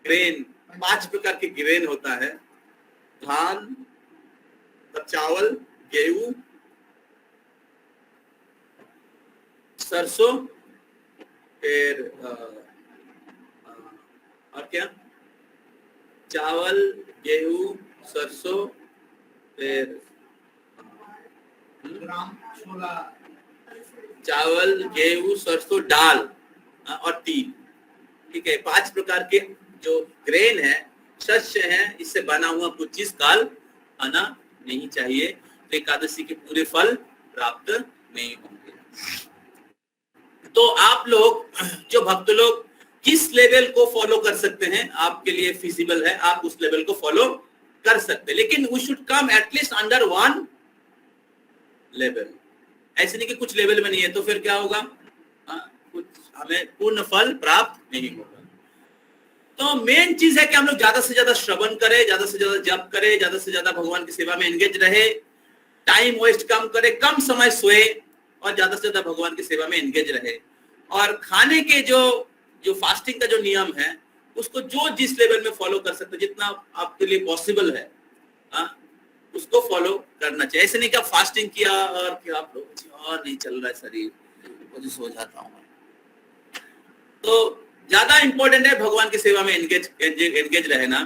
Speaker 1: ग्रेन 5 प्रकार के ग्रेन होता है, धान, चावल, गेहूं, सरसों, फिर और क्या, चावल, गेहूं, सरसों, फिर चावल, गेहूं, सरसों, दाल और तिल। ठीक है, 5 प्रकार के जो ग्रेन है, शस्य है, इससे बना हुआ कुछ चीज काल आना नहीं चाहिए, तो एकादशी के पूरे फल प्राप्त नहीं होंगे। तो आप लोग जो भक्त लोग किस लेवल को फॉलो कर सकते हैं, आपके लिए फिजिबल है, आप उस लेवल को फॉलो कर सकते हैं, लेकिन we should come at least under 1 level. ऐसे नहीं कि कुछ लेवल में नहीं है तो फिर क्या होगा, कुछ हमें पूर्ण फल प्राप्त नहीं होगा। तो मेन चीज है कि हम लोग ज्यादा से ज्यादा श्रवण करें, ज्यादा से ज्यादा जप करें, ज्यादा से ज्यादा भगवान की सेवा में एंगेज रहे, टाइम वेस्ट कम करे, कम समय सोए और ज्यादा से ज्यादा भगवान की सेवा में एंगेज रहे। और खाने के जो फास्टिंग का जो नियम है उसको जो जिस लेवल में फॉलो कर सकते, जितना आपके लिए पॉसिबल है उसको फॉलो करना चाहिए। ऐसे नहीं कि आप फास्टिंग किया और कि आप लोग और नहीं चल रहा है शरीर, मुझे सो जाता हूँ। तो ज्यादा इंपॉर्टेंट है भगवान की सेवा में एंगेज रहना।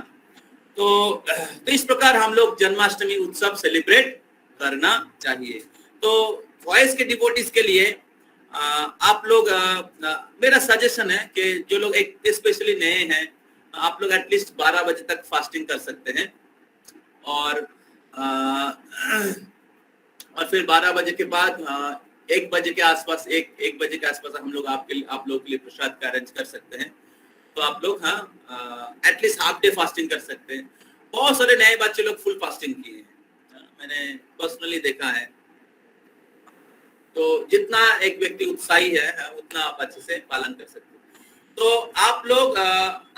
Speaker 1: तो इस प्रकार हम लोग जन्माष्टमी उत्सव सेलिब्रेट करना चाहिए। तो वॉइस के डिवोटीज के लिए आप लोग मेरा सजेशन है कि जो लोग एक स्पेशली नए हैं, आप लोग एटलीस्ट 12 बजे तक फास्टिंग कर सकते हैं और फिर 12 बजे के बाद 1 बजे के आसपास, एक बजे के आसपास हम लोग आप लोग के लिए प्रसाद का अरेंज कर सकते हैं। तो आप लोग एटलीस्ट हाफ डे फास्टिंग कर सकते हैं। बहुत सारे नए बच्चे लोग फुल फास्टिंग किए हैं, मैंने पर्सनली देखा है। तो जितना एक व्यक्ति उत्साही है उतना आप अच्छे से पालन कर सकते हैं। तो आप लोग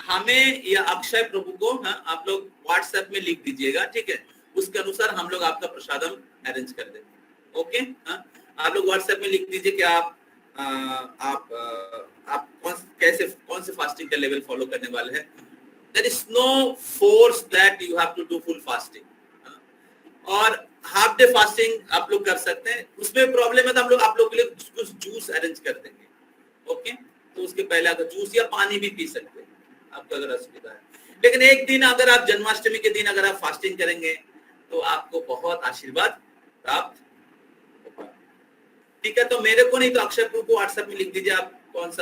Speaker 1: हमें या अक्षय प्रभु को आप लोग व्हाट्सएप में लिख दीजिएगा, ठीक है, उसके अनुसार हम लोग आपका प्रसादम अरेंज कर देंगे। ओके, आप लोग व्हाट्सएप में लिख दीजिए कि आप कौन से फास्टिंग का लेवल फॉलो करने वाले हैं। There is no force that you have to do full fasting, और हाफ डे फास्टिंग आप लोग कर सकते हैं। उसमें प्रॉब्लम है तो हम लोग आप लोग के लिए कुछ जूस अरेंज कर देंगे। ओके, तो उसके पहले अगर जूस या पानी भी पी सकते हैं आपको अगर असुविधा है। लेकिन एक दिन अगर आप जन्माष्टमी के दिन अगर आप फास्टिंग करेंगे तो आपको बहुत आशीर्वाद प्राप्त होगा। ठीक है, तो मेरे को नहीं तो अक्षय प्रभु को व्हाट्सएप में लिख दीजिए आप कौन सा